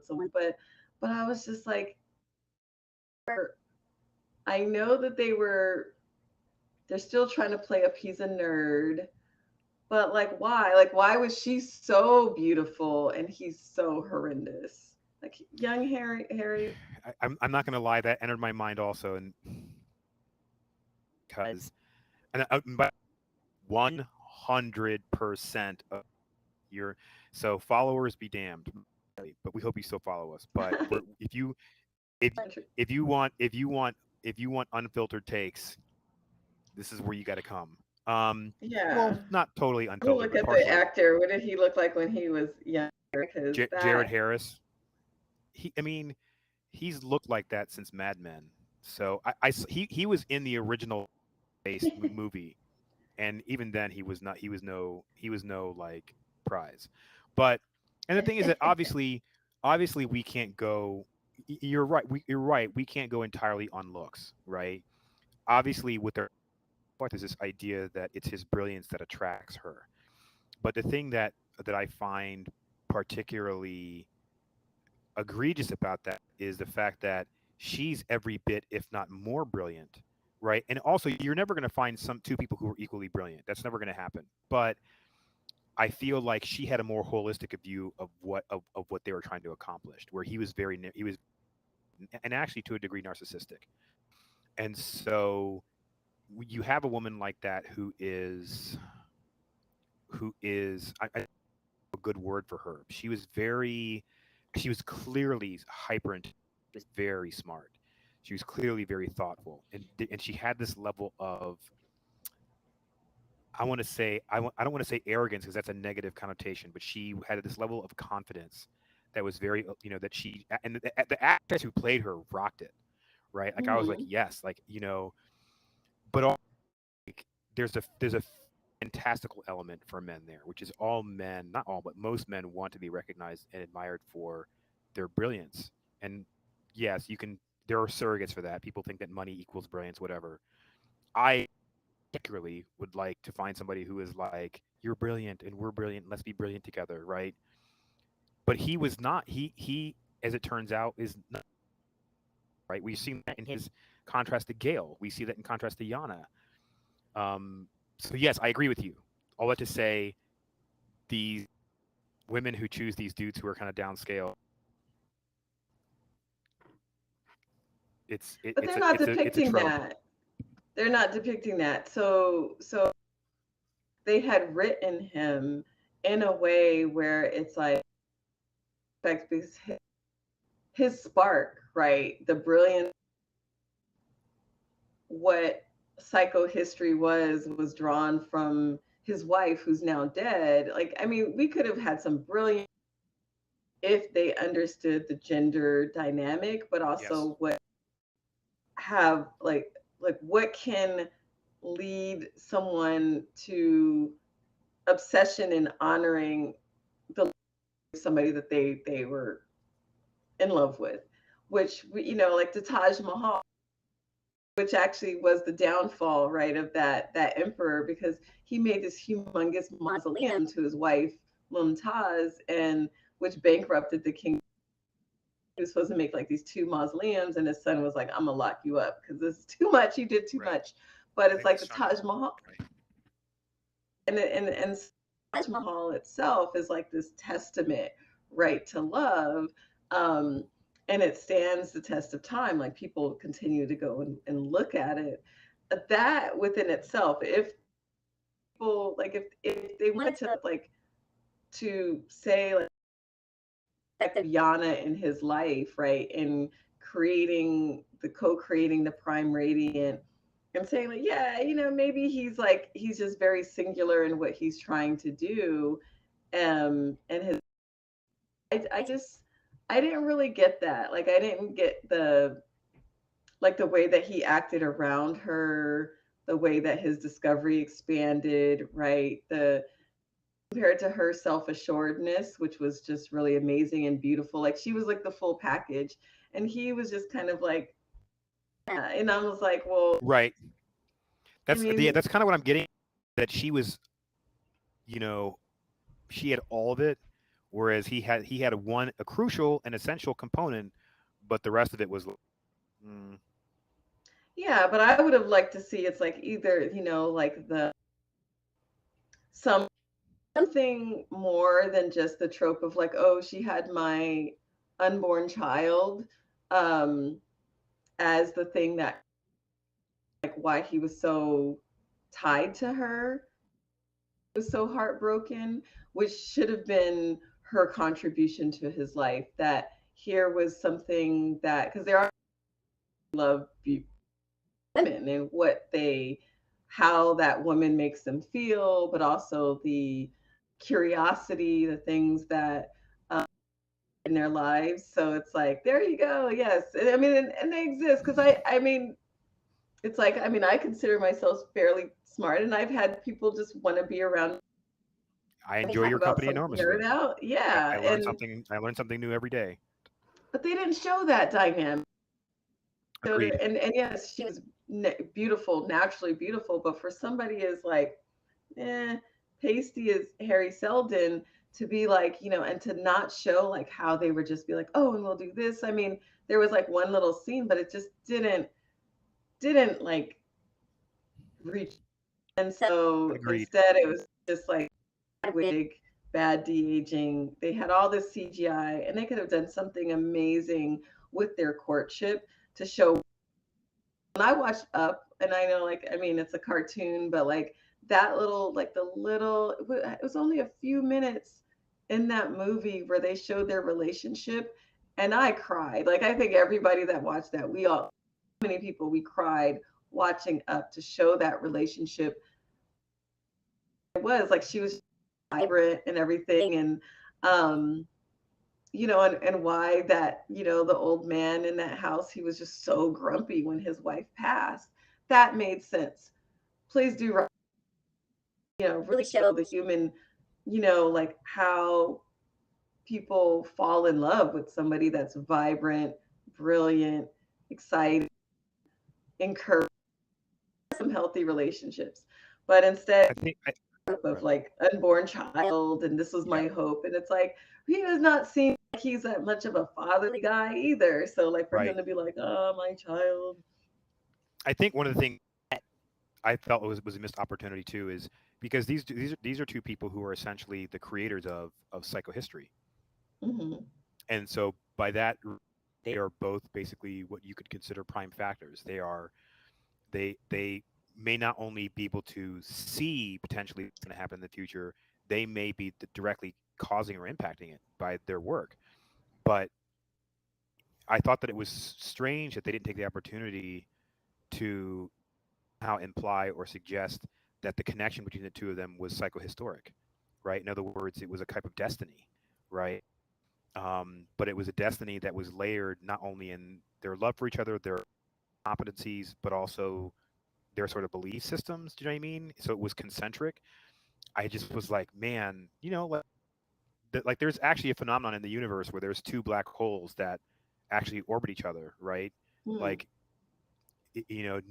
but I was just like, I know that they're still trying to play up he's a nerd, but like why? Like why was she so beautiful and he's so horrendous? Like young Harry.
I'm not going to lie. That entered my mind also, and because but 100% of your so followers be damned. But we hope you still follow us. But if you if if you want unfiltered takes, this is where you got to come.
Yeah.
Well, not totally
Let me
unfiltered,
look
but
at the
partially.
actor. What did he look like when he was younger? Because
Jared
that.
Harris. I mean, he's looked like that since Mad Men. So he was in the original base movie, and even then he was no like prize. But and the thing is that obviously we can't go. You're right. You're right. We can't go entirely on looks, right? Obviously, with their there's this idea that it's his brilliance that attracts her. But the thing that I find particularly egregious about that is the fact that she's every bit, if not more brilliant, right? And also, you're never going to find some two people who are equally brilliant. That's never going to happen. But I feel like she had a more holistic view of what they were trying to accomplish, where he was, and actually to a degree narcissistic. And so you have a woman like that who is I a good word for her. She was clearly hyper intelligent, very smart. She was clearly very thoughtful, and she had this level of I don't want to say arrogance because that's a negative connotation, but she had this level of confidence that was very that she and the actress who played her rocked it, right? Like I was like
Mhm.
yes, like but also, like, there's a fantastical element for men there, which is all men, not all, but most men want to be recognized and admired for their brilliance. And yes, you can. There are surrogates for that. People think that money equals brilliance, whatever. I particularly would like to find somebody who is like, "You're brilliant, and we're brilliant. Let's be brilliant together," right? But he was not. As it turns out, is not right. We've seen that in his contrast to Gale. We see that in contrast to Yana. So yes, I agree with you. All that to say, these women who choose these dudes who are kind of downscale,
But they're not
it's a
depicting
trope.
that. They're not depicting that. So they had written him. in a way where it's like because his spark, right? The brilliance, what psychohistory was drawn from his wife who's now dead. Like, I mean, we could have had some brilliant if they understood the gender dynamic, but
Yes.
also what have like what can lead someone to obsession and honoring the somebody that they were in love with, which like the Taj Mahal, which actually was the downfall, right, of that emperor, because he made this humongous mausoleum to his wife Mumtaz, and which bankrupted the king. He was supposed to make like these two mausoleums, and his son was like, "I'm gonna lock you up because this is too much. He did too
Right.
much." But
I
it's
think the
like the
son is
Taj Mahal,
right.
and Taj Mahal itself is like this testament, right, to love. Um, and it stands the test of time. Like people continue to go and look at it. That within itself, if people like if they wanted to like to say like Yana in his life, right, in creating the co-creating the prime radiant, and saying like, yeah, maybe he's just very singular in what he's trying to do, and his I just I didn't really get that. Like I didn't get the way that he acted around her, the way that his discovery expanded, right? The compared to her self-assuredness, which was just really amazing and beautiful. Like she was like the full package, and he was just kind of like, and I was like, well,
Right.
I mean,
That's kind of what I'm getting. That she was, you know, she had all of it, whereas he had a crucial and essential component, but the rest of it was. Mm,
yeah, but I would have liked to see it's like either like the some something more than just the trope of like, oh, she had my unborn child, um, as the thing that like why he was so tied to her, was so heartbroken, which should have been her contribution to his life. That here was something that because there are love women and what they how that woman makes them feel, but also the curiosity, the things that in their lives. So it's like, there you go. Yes. I mean, and they exist because I mean, it's like, I mean, I consider myself fairly smart and I've had people just want to be around
I
me,
enjoy
talk
your
about
company
some nerd
enormously.
out. Yeah.
I learn
And,
something. I learn something new every day.
but they didn't show that dynamic.
Agreed.
And yes, she was beautiful, naturally beautiful, but for somebody as like, pasty as Harry Seldon to be like, and to not show like how they would just be like, oh, and we'll do this. I mean, there was like one little scene, but it just didn't like reach. And so
Agreed.
instead, it was just like wig, bad de aging. They had all this CGI, and they could have done something amazing with their courtship to show. When I watched Up, and I know, like, I mean, it's a cartoon, but like that little, like the little, it was only a few minutes in that movie where they showed their relationship, and I cried. Like, I think everybody that watched that, we all, many people, we cried watching Up to show that relationship. It was like she was vibrant and everything, and um, and why that, the old man in that house, he was just so grumpy when his wife passed. That made sense. Please do, really show the human, like how people fall in love with somebody that's vibrant, brilliant, excited, encourage some healthy relationships. But instead
I think.
of
Right.
like unborn child, and this was
Yeah.
my hope, and it's like he does not seem like he's that much of a fatherly guy either. So like for him
Right.
to be like, oh, my child.
I think one of the things that I felt was a missed opportunity too is because these are two people who are essentially the creators of psychohistory,
Hmm.
and so by that they are both basically what you could consider prime factors. They may not only be able to see potentially what's going to happen in the future, they may be directly causing or impacting it by their work. But I thought that it was strange that they didn't take the opportunity to somehow imply or suggest that the connection between the two of them was psychohistoric, right? In other words, it was a type of destiny, right? But it was a destiny that was layered not only in their love for each other, their competencies, but also their sort of belief systems. Do you know what I mean? So it was concentric. I just was like, man, like there's actually a phenomenon in the universe where there's two black holes that actually orbit each other, right?
Hmm.
Like,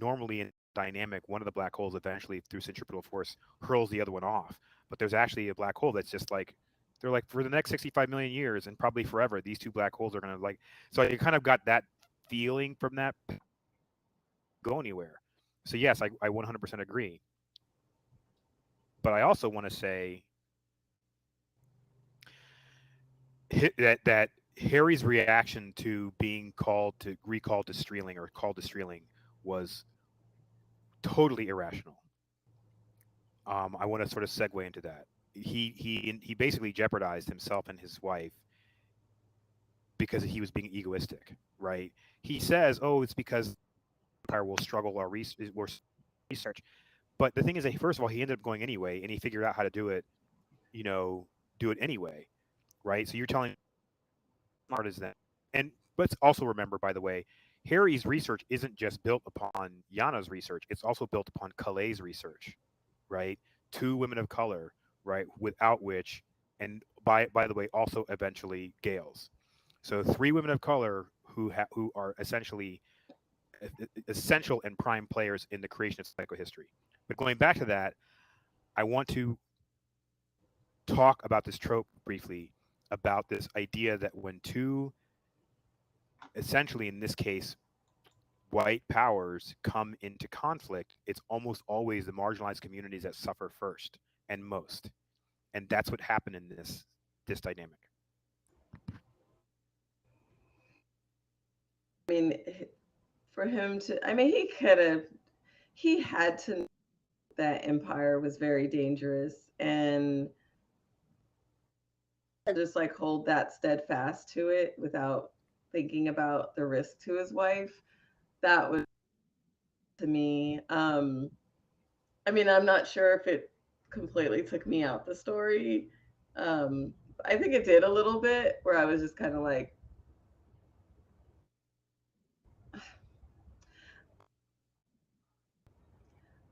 normally in dynamic, one of the black holes eventually through centripetal force hurls the other one off. But there's actually a black hole that's just like, they're like, for the next 65 million years and probably forever, these two black holes are going to like, so you kind of got that feeling from that go anywhere. So yes, I 100% agree. But I also want to say that Harry's reaction to being recalled to Streeling or called to Streeling was totally irrational. I want to sort of segue into that. He basically jeopardized himself and his wife because he was being egoistic, right? He says, "Oh, it's because Empire will struggle or research." But the thing is that first of all, he ended up going anyway, and he figured out how to do it. You know, do it anyway, right? So you're telling smart as them. And let's also remember, by the way, Harry's research isn't just built upon Yana's research; it's also built upon Calais' research, right? Two women of color, right? Without which, and by the way, also eventually Gales. So three women of color who are essentially essential and prime players in the creation of psychohistory. But going back to that, I want to talk about this trope briefly about this idea that when two, essentially in this case, white powers come into conflict, it's almost always the marginalized communities that suffer first and most. And that's what happened in this dynamic.
I mean, for him to, I mean, he could have, he had to know that Empire was very dangerous and just like hold that steadfast to it without thinking about the risk to his wife. That was to me. I mean, I'm not sure if it completely took me out the story. Um, I think it did a little bit, where I was just kind of like,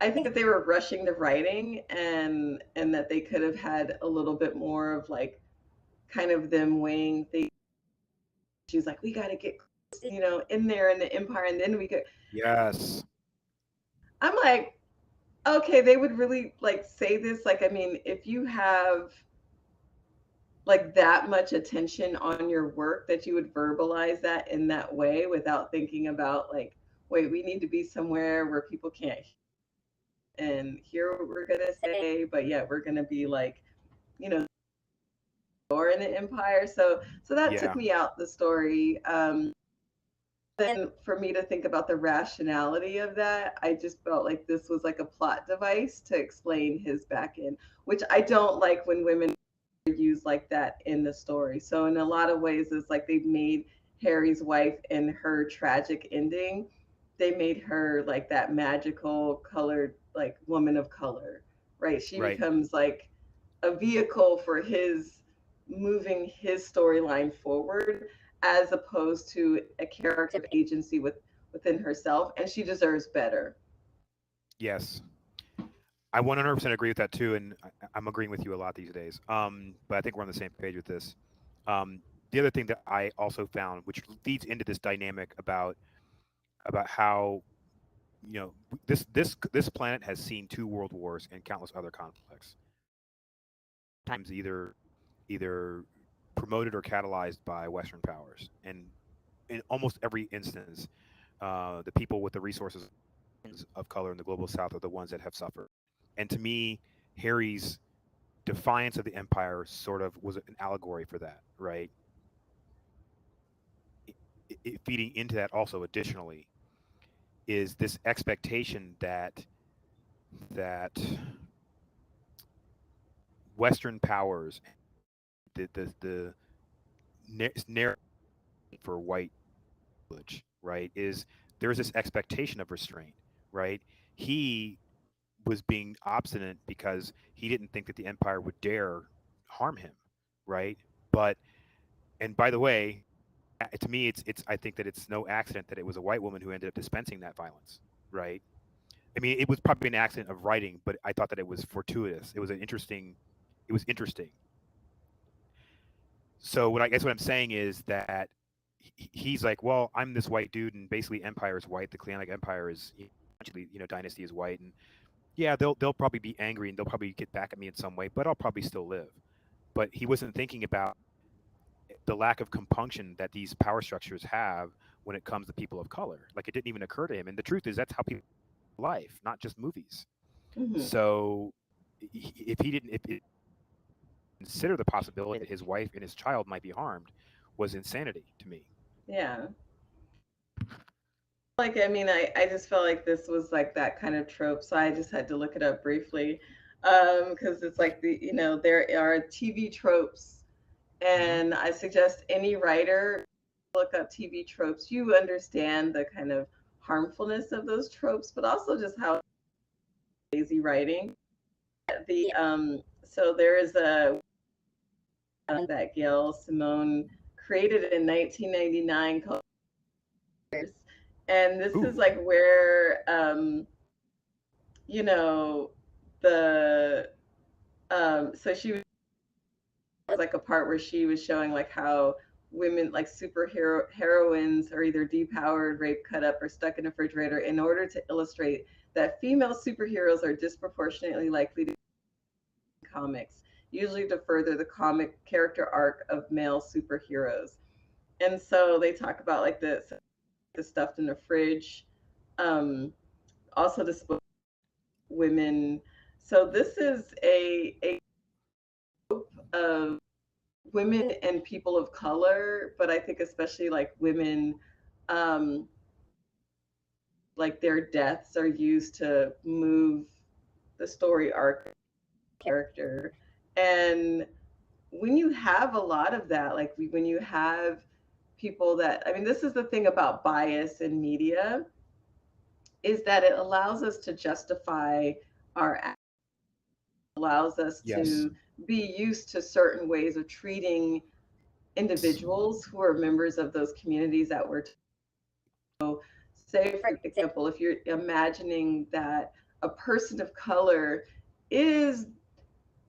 I think that they were rushing the writing, and that they could have had a little bit more of like kind of them weighing things. She was like, we got to get, in there in the Empire, and then we could.
Yes.
I'm like, okay, they would really like say this. Like, I mean, if you have like that much attention on your work, that you would verbalize that in that way without thinking about like, wait, we need to be somewhere where people can't and hear what we're gonna say, but yet we're gonna be like, you know, or in the Empire. So that took
Yeah.
me out the story. Then for me to think about the rationality of that, I just felt like this was like a plot device to explain his back end, which I don't like when women used like that in the story. So in a lot of ways, it's like they've made Harry's wife and her tragic ending. They made her like that magical colored like woman of color, right? She
Right.
becomes like a vehicle for his moving his storyline forward, as opposed to a character of agency within herself, and she deserves better.
Yes. I 100% agree with that too, and I'm agreeing with you a lot these days. But I think we're on the same page with this. The other thing that I also found, which feeds into this dynamic about how this planet has seen two world wars and countless other conflicts, times either promoted or catalyzed by Western powers, and in almost every instance, the people with the resources of color in the global South are the ones that have suffered. And to me, Harry's defiance of the empire sort of was an allegory for that, right? Feeding into that also additionally is this expectation that Western powers, the narrative for white privilege, right, is there's this expectation of restraint, right? He was being obstinate because he didn't think that the empire would dare harm him, right? But and by the way, to me, it's I think that it's no accident that it was a white woman who ended up dispensing that violence, right? I mean, it was probably an accident of writing, but I thought that it was fortuitous. It was interesting. So what I guess what I'm saying is that he's like, well, I'm this white dude, and basically empire is white. The Kleonic Empire is essentially, dynasty is white, and yeah, they'll probably be angry and they'll probably get back at me in some way, but I'll probably still live. But he wasn't thinking about the lack of compunction that these power structures have when it comes to people of color. Like it didn't even occur to him. And the truth is, that's how people live, not just movies.
Hmm.
So if he didn't, if it consider the possibility that his wife and his child might be harmed, was insanity to me.
Yeah. Like, I mean, I just felt like this was like that kind of trope, so I just had to look it up briefly. Because it's like there are TV tropes,
Hmm.
and I suggest any writer look up TV tropes. You understand the kind of harmfulness of those tropes, but also just how lazy writing. So there is a that Gail Simone created in 1999 called, and this is
Ooh.
like where you know the so she was like a part where she was showing like how women like superhero heroines are either depowered, raped, cut up, or stuck in a refrigerator in order to illustrate that female superheroes are disproportionately likely to be comics, usually to further the comic character arc of male superheroes. And so they talk about like the stuffed in the fridge, um, also disposable women. So this is a of women and people of color, but I think especially like women, um, like their deaths are used to move the story arc character. And when you have a lot of that, like when you have people that, I mean, this is the thing about bias in media, is that it allows us to justify our allows us
Yes.
to be used to certain ways of treating individuals who are members of those communities that we're say for example, if you're imagining that a person of color is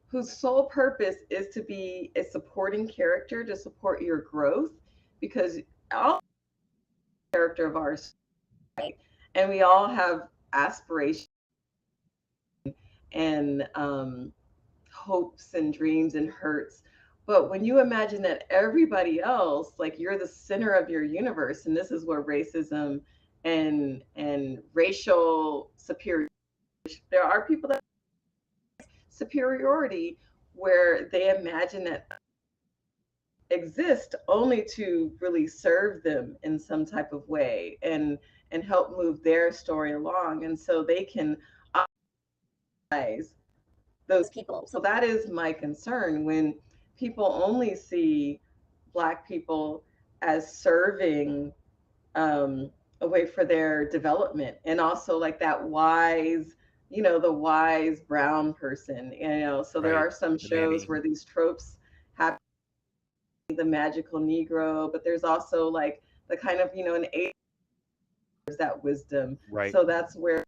whose sole purpose is to be a supporting character to support your growth, because all character of ours, right, and we all have aspirations and hopes and dreams and hurts. But when you imagine that everybody else, like you're the center of your universe, and this is where racism and racial superiority, there are people that superiority where they imagine that exist only to really serve them in some type of way and help move their story along, and so they can eyes those people. So that is my concern when people only see Black people as serving a way for their development, and also like that wise, the wise brown person. So there
Right.
are some
The
shows
mammy.
where these tropes happen, the magical Negro, but there's also like the kind of an age that wisdom.
Right.
So that's where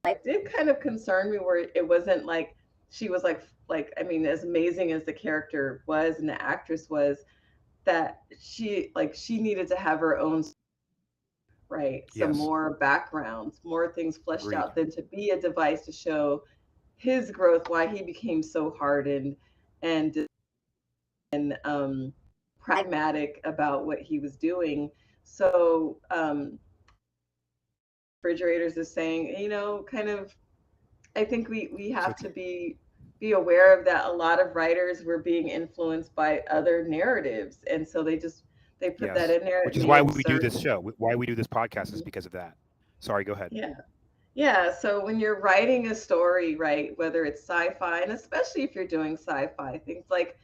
it did kind of concern me, where it wasn't like she was like I mean, as amazing as the character was and the actress was, that she needed to have her own, right, some
Yes.
more backgrounds, more things fleshed
Agreed.
out than to be a device to show his growth, why he became so hardened and pragmatic about what he was doing. So refrigerators is saying, kind of, I think we
It's
have to
okay.
be aware of that. A lot of writers were being influenced by other narratives, and so they put that
Yes.
in there. It
Which is
may
why
have
we do
served.
this show. Why we do this podcast is because of that. Sorry. Go ahead.
Yeah, Yeah, so when you're writing a story, right, whether it's sci-fi, and especially if you're doing sci-fi, things like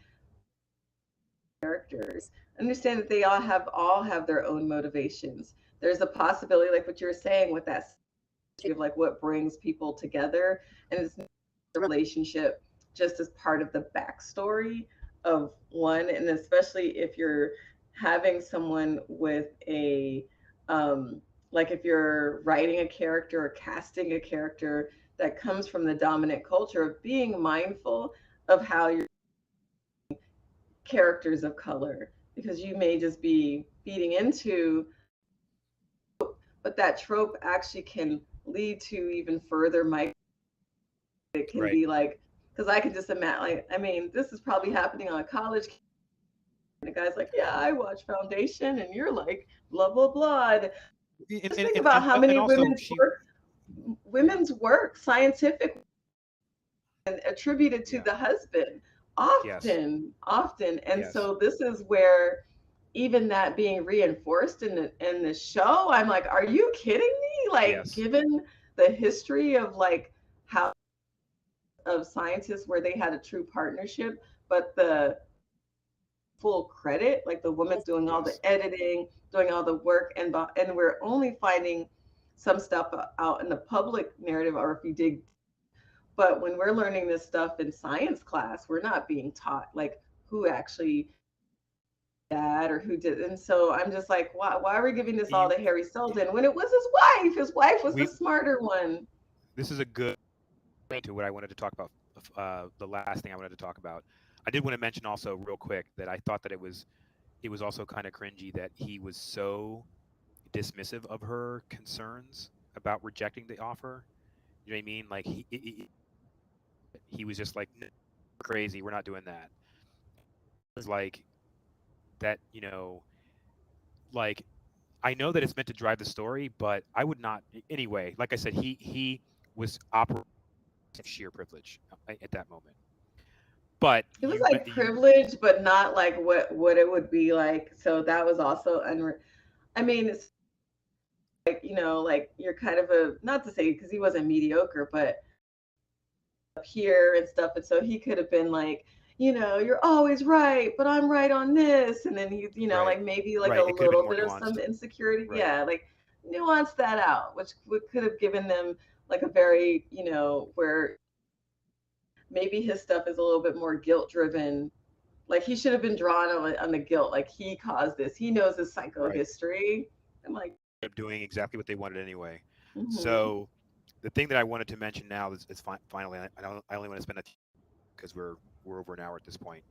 characters, understand that they all have their own motivations. There's a possibility, like what you were saying, with that of like what brings people together, and it's the relationship just as part of the backstory of one, and especially if you're having someone with a um like if you're writing a character or casting a character that comes from the dominant culture, of being mindful of how your characters of color, because you may just be feeding into, but that trope actually can lead to even further micro. It can
Right.
be like, because I can just imagine, like, I mean, this is probably happening on a college. And the guy's like, yeah, I watch Foundation, and you're like, blah blah blah. And just think about how
And
many
also she,
women's work, scientific, and attributed to
yeah,
the husband,
yes,
often. And
yes,
so this is where even that being reinforced in the show, I'm like, are you kidding me? Like,
yes,
given the history of like how of scientists where they had a true partnership, but the full credit, like the woman's doing all the
yes.
editing, doing all the work, and we're only finding some stuff out in the public narrative, or if you dig. But when we're learning this stuff in science class, we're not being taught like who actually that or who did. And so I'm just like, why are we giving this all
You,
to Harry Seldon when it was his wife? His wife was the
we,
smarter one.
this is a good to what I wanted to talk about. The last thing I wanted to talk about. I did want to mention also real quick that I thought that it was also kind of cringy that he was so dismissive of her concerns about rejecting the offer. You know what I mean? Like he was just like, "No, we're crazy, we're not doing that." It was like that, you know, like I know that it's meant to drive the story, but I would not anyway. Like I said, he was operating sheer privilege at that moment. But
It was
you
like
you
privilege, but not like what it would be like. So that was also I mean, it's like, like you're kind of a, not to say because he wasn't mediocre, but up here and stuff. And so he could have been like, you're always right, but I'm right on this. And then he,
right,
like maybe like a
right. It could have been
little
more
bit of some
nuanced.
insecurity.
Right.
Yeah, like nuance that out, which could have given them like a very, where maybe his stuff is a little bit more guilt driven. Like he should have been drawn on the guilt. Like he caused this. He knows his psycho
Right.
history. I'm like,
Up doing exactly what they wanted anyway.
mm-hmm,
So the thing that I wanted to mention now is finally I only want to spend a because we're over an hour at this point.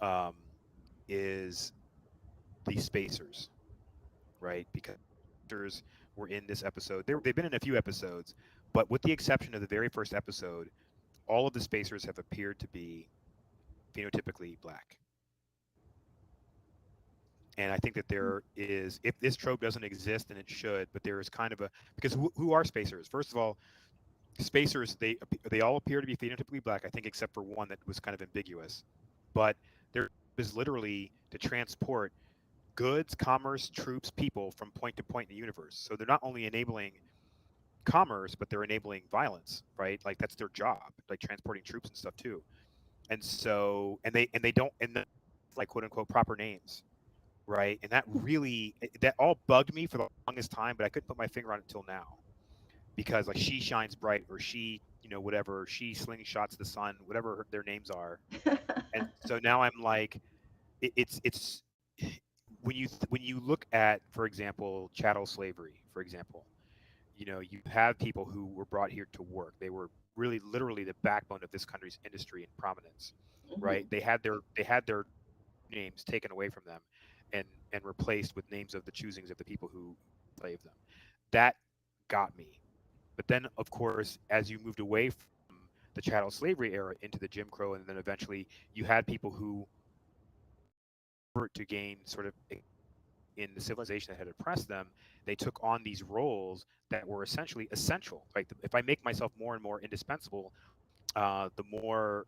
Um, is the spacers, right? Because spacers were in this episode. They've been in a few episodes, but with the exception of the very first episode, all of the spacers have appeared to be phenotypically black. And I think that there is, if this trope doesn't exist, and it should, but there is kind of a because who are spacers? First of all, spacers they all appear to be phenotypically black. I think except for one that was kind of ambiguous, but there is literally to transport goods, commerce, troops, people from point to point in the universe. So they're not only enabling commerce, but they're enabling violence, right? Like that's their job, like transporting troops and stuff too. And so, and they don't, and the, like quote unquote proper names, right? And that really that all bugged me for the longest time, but I couldn't put my finger on it until now because like she shines bright or she, whatever, she slingshots the sun, whatever their names are. And so now I'm like, it's when you look at, for example, chattel slavery, for example, you have people who were brought here to work. They were really literally the backbone of this country's industry and prominence, right?
mm-hmm.
They had their names taken away from them and replaced with names of the choosings of the people who enslaved them. That got me. But then, of course, as you moved away from the chattel slavery era into the Jim Crow, and then eventually you had people who were to gain sort of in the civilization that had oppressed them, they took on these roles that were essentially essential. Like if I make myself more and more indispensable, the more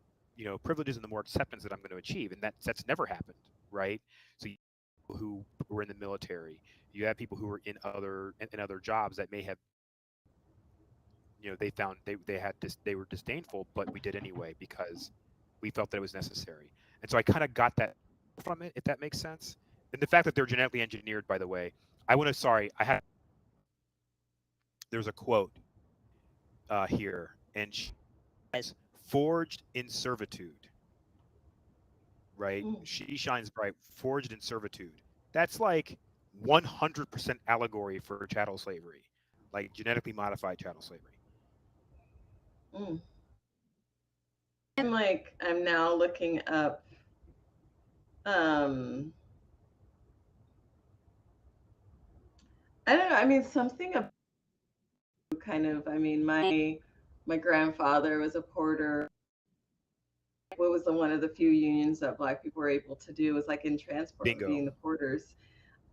privileges and the more acceptance that I'm going to achieve, and that's never happened, right? So you have people who were in the military, you have people who were in other jobs that may have they found they were disdainful, but we did anyway because we felt that it was necessary. And so I kind of got that from it, if that makes sense. And the fact that they're genetically engineered, by the way, I want to sorry, I had there's a quote here, and she says, "Forged in servitude." Right?
Mm.
She shines bright, forged in servitude. That's like 100% allegory for chattel slavery, like genetically modified chattel slavery.
Mm. I'm now looking up um I don't know, I mean something about kind of I mean my grandfather was a porter. What was the one of the few unions that black people were able to do was like in transport
Bingo.
being the porters.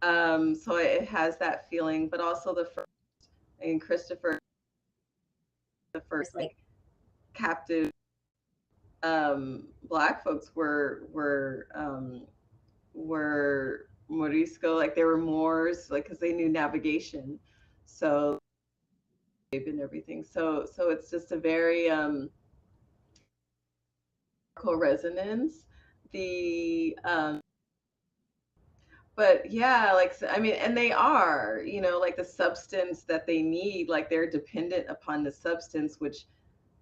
So it has that feeling, but also the first and Christopher, the first like captive black folks were Morisco, like they were Moors, like because they knew navigation, so and everything. So it's just a very resonance. The but yeah, like I mean, and they are, like the substance that they need, like they're dependent upon the substance, which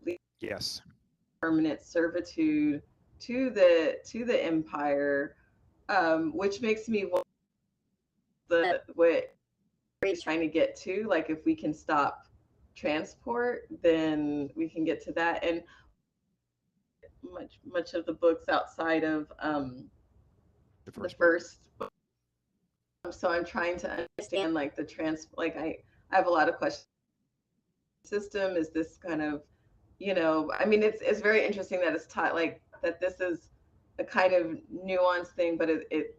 leads
Yes.
to permanent servitude to the empire, which makes me wonder what he's trying to get to. Like if we can stop transport, then we can get to that. And much of the books outside of
The
the
first book.
first. So I'm trying to understand like like I have a lot of questions. System is this kind of, I mean it's very interesting that it's taught like that this is a kind of nuanced thing, but it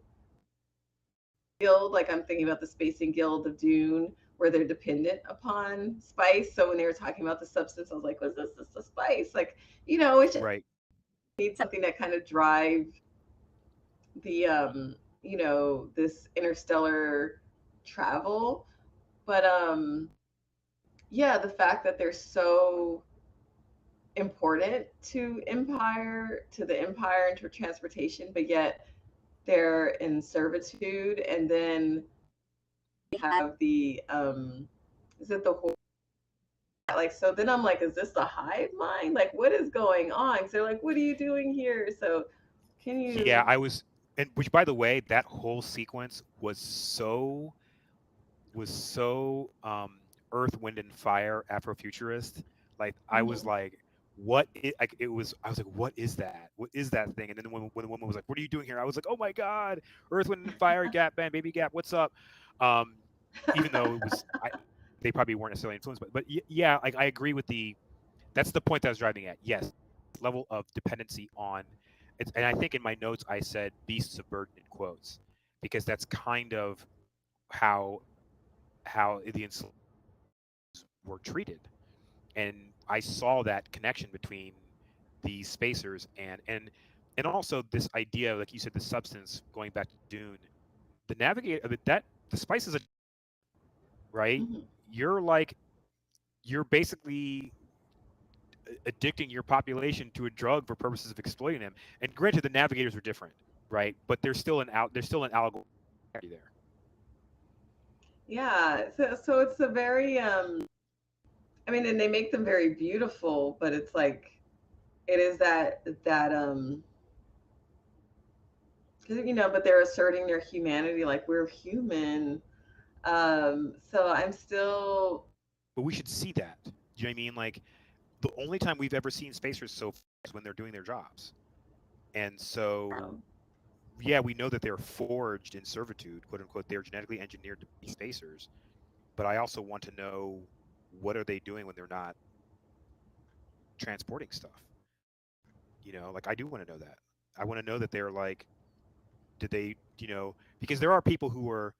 guild, like I'm thinking about the Spacing Guild of Dune, where they're dependent upon spice. So when they were talking about the substance, I was like, was this a spice? Like, which
Right.
needs something that kind of drive the this interstellar travel. But yeah, the fact that they're so important to the empire and to transportation, but yet they're in servitude, and then have the is it the whole, like, so then I'm like, is this a hive mind? Like what is going on? So they're like, what are you doing here? So can
Yeah,
you
I was, and which, by the way, that whole sequence was so Earth, Wind, and Fire Afrofuturist. Like I was
Mhm.
like, like it was. I was like, what is that? What is that thing? And then when the woman was like, "What are you doing here?" I was like, "Oh my God, Earth, Wind, and Fire, Gap Band, Baby Gap, what's up?" Um, even though it was, they probably weren't necessarily influenced, but yeah, like I agree with the. That's the point that I was driving at. Yes, level of dependency on. And I think in my notes I said beasts of burden in quotes because that's kind of how the enslaved were treated, and I saw that connection between the spacers and also this idea, like you said, the substance going back to Dune, the navigator, that the spice is a right.
Mhm.
You're like you're basically addicting your population to a drug for purposes of exploiting them. And granted, the navigators are different, right? But there's still an allegory there.
Yeah, so it's a very I mean, and they make them very beautiful, but it's like it is that 'cause, but they're asserting their humanity, like we're human. So I'm still
But we should see that. Do you know what I mean? Like the only time we've ever seen spacers so far is when they're doing their jobs. And so,
um,
yeah, we know that they're forged in servitude, quote unquote. They're genetically engineered to be spacers. But I also want to know what are they doing when they're not transporting stuff. Like I do want to know that. I want to know that they're like, did they, because there are people who were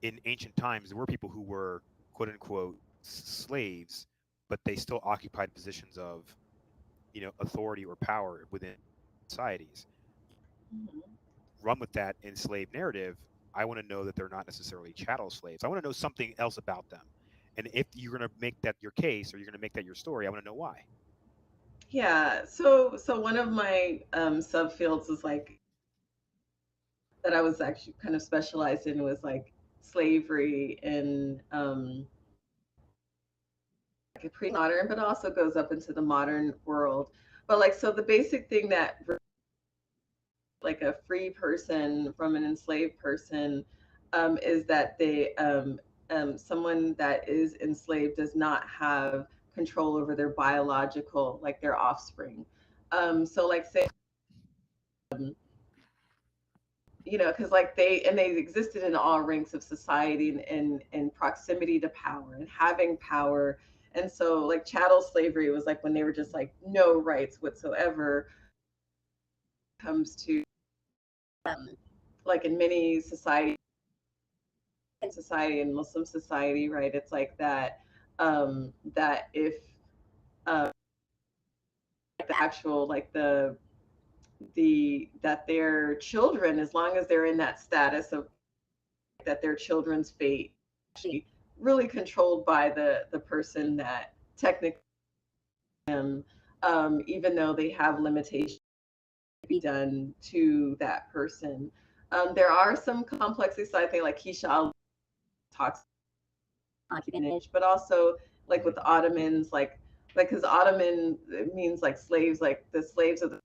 in ancient times. There were people who were quote unquote slaves, but they still occupied positions of, authority or power within societies.
mhm.
Run with that enslaved narrative. I want to know that they're not necessarily chattel slaves. I want to know something else about them. And if you're going to make that your case or you're going to make that your story, I want to know why.
Yeah. So one of my subfields is like that I was actually kind of specialized in was like slavery and like pre-modern, but also goes up into the modern world. But like so the basic thing that like a free person from an enslaved person is that someone that is enslaved does not have control over their biological, like their offspring. So like say, because like they existed in all ranks of society and proximity to power and having power. And so like chattel slavery was like when they were just like no rights whatsoever comes to like in many society and Muslim society, right? It's like that that if uh, the actual like the that their children, as long as they're in that status of that their children's fate actually really controlled by the person that technically even though they have limitations to be done to that person. There are some complexities, I think, like Keisha Ali talks concubinage, but also like
Hmm.
with the Ottomans, like because Ottoman means like slaves, like the slaves of the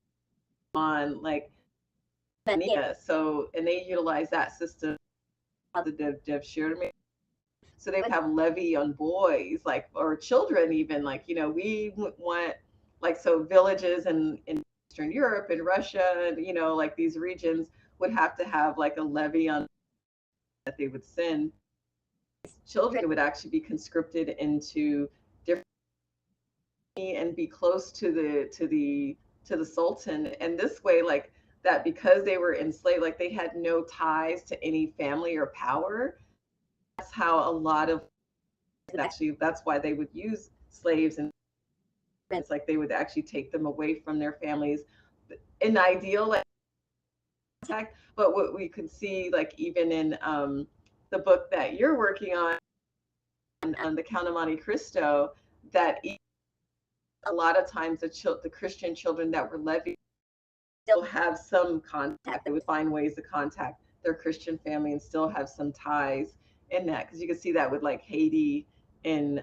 on like Mania. So and they utilize that system, the Dev Shirme. So they would have levy on boys, like or children, even like we want like so villages in Eastern Europe and Russia, and like these regions would have to have like a levy on that they would send. Children would actually be conscripted into different and be close to the sultan, and this way like that because they were enslaved, like they had no ties to any family or power. That's how a lot of actually that's why they would use slaves, and it's like they would actually take them away from their families in ideal like contact. But what we could see like even in the book that you're working on the Count of Monte Cristo, that a lot of times the Christian children that were levied still have some contact. They would find ways to contact their Christian family and still have some ties in that, because you can see that with like Haiti in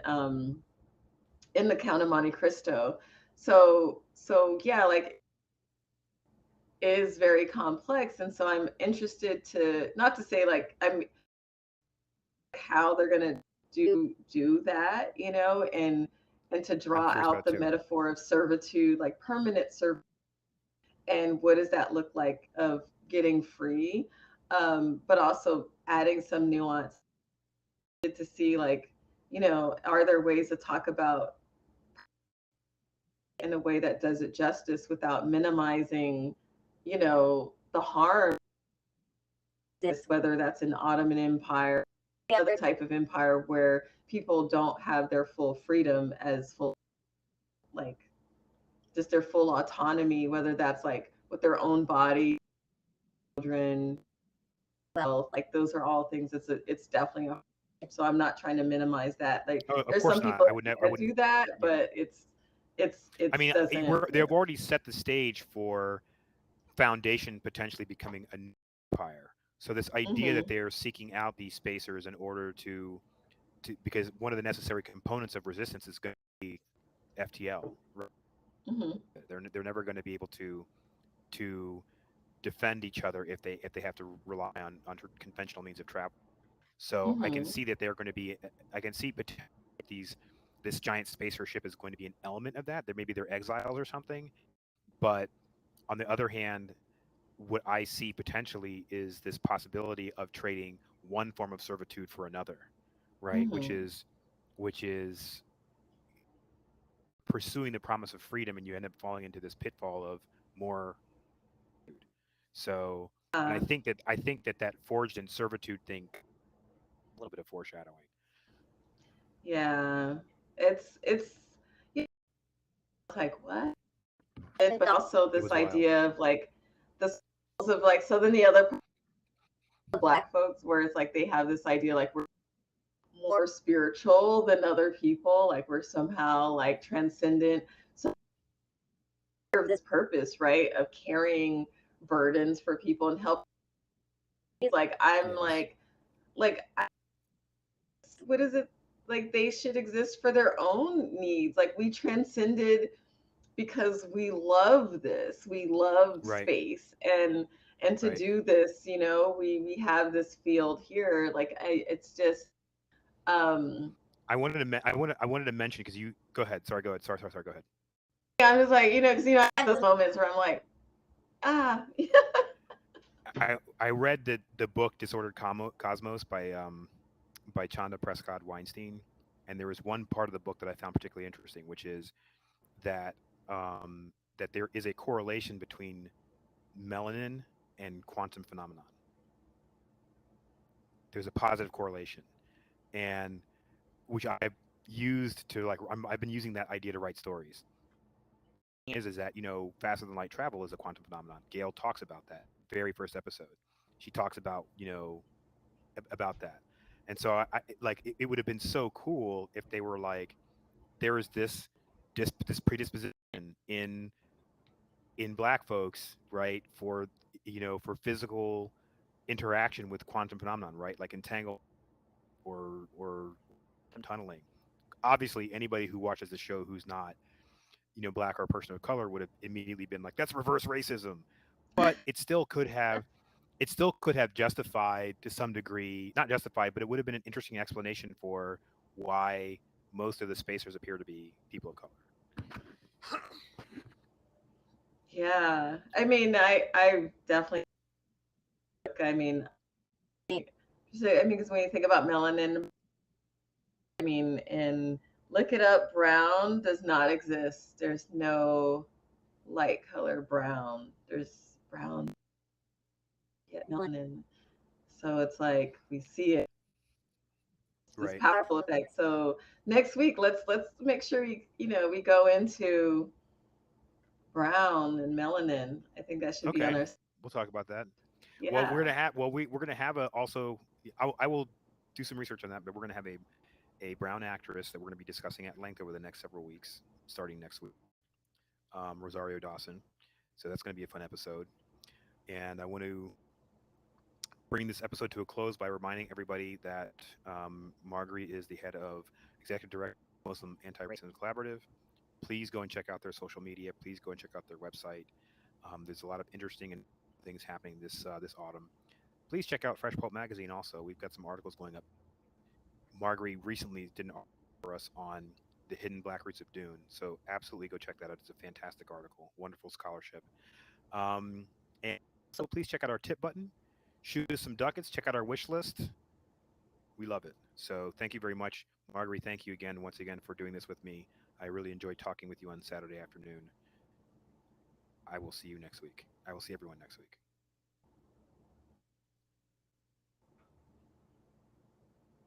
the Count of Monte Cristo. So yeah, like is very complex, and so I'm interested to not to say like I'm how they're gonna do that, and to
I'm
draw
curious about
out
it
the
too.
metaphor of servitude, like permanent servitude, and what does that look like of getting free, but also adding some nuance to see like are there ways to talk about in a way that does it justice without minimizing the harm, whether that's an Ottoman Empire, other type of empire where people don't have their full freedom as full, like just their full autonomy, whether that's like with their own body, children, well, like those are all things. It's definitely a, so I'm not trying to minimize that. Like
Oh, of
there's some
course not.
people
I would never. I
that
wouldn't.
do that,
Yeah.
but
I
it's
mean,
doesn't.
they've already set the stage for foundation potentially becoming a new empire. So this idea that
Mm-hmm,
they are seeking out these spacers in order to because one of the necessary components of resistance is going to be FTL. Right?
mm-hmm,
They're never going to be able to defend each other if they have to rely on conventional means of travel. So I can
mm-hmm,
see that they're going to be. I can see these this giant spacer ship is going to be an element of that. There maybe they're exiles or something, but on the other hand, what I see potentially is this possibility of trading one form of servitude for another, right?
mm-hmm,
Which is pursuing the promise of freedom, and you end up falling into this pitfall of more. So, and
uh,
I think that that forged in servitude thing, a little bit of foreshadowing
yeah, it's yeah, it's like what, but also
it
this
was wild.
idea of like the souls of like so then the other black folks where it's like they have this idea like we're more spiritual than other people, like we're somehow like transcendent. So serve this purpose, right, of carrying burdens for people and help. Like I'm
Yes.
like what is it? Like they should exist for their own needs. Like we transcended because we love this. We love
Right.
space and to
Right.
do this, we have this field here. Like it's just um
I wanted to mention because you go ahead. Sorry. Go ahead. Sorry. Go ahead.
I'm just like, because I have those moments where I'm like, ah,
I read the book Disordered Cosmos by Chanda Prescott Weinstein, and there was one part of the book that I found particularly interesting, which is that that there is a correlation between melanin and quantum phenomenon. There's a positive correlation, and which I've used to like I've been using that idea to write stories. Is that faster than light travel is a quantum phenomenon. Gail talks about that very first episode. She talks about about that, and so it would have been so cool if they were like there is this predisposition in black folks, right, for for physical interaction with quantum phenomenon, right, like entangle or tunneling. Obviously, anybody who watches the show who's not black or a person of color would have immediately been like, that's reverse racism. But it still could have justified to some degree, not justified, but it would have been an interesting explanation for why most of the spacers appear to be people of color.
yeah. I mean, I definitely. I mean, because when you think about melanin, I mean, and look it up. Brown does not exist. There's no light color brown. There's brown yet melanin. So it's like we see it, this
Right.
powerful effect. So next week, let's make sure we go into brown and melanin. I think that should be on
Okay.
our.
We'll talk about that. Well,
Yeah.
we're gonna have a also. I will do some research on that, but we're gonna have a brown actress that we're gonna be discussing at length over the next several weeks, starting next week. Rosario Dawson. So that's gonna be a fun episode. And I want to bring this episode to a close by reminding everybody that Marguerite is the head of executive director of Muslim Anti-Racism Collaborative. Please go and check out their social media. Please go and check out their website. There's a lot of interesting and things happening this autumn. Please check out Fresh Pulp Magazine. Also, we've got some articles going up. Marguerite recently did an article for us on the hidden black roots of Dune. So absolutely go check that out. It's a fantastic article, wonderful scholarship. And so please check out our tip button. Shoot us some ducats. Check out our wish list. We love it. So thank you very much, Marguerite. Thank you again, once again, for doing this with me. I really enjoyed talking with you on Saturday afternoon. I will see you next week. I will see everyone next week.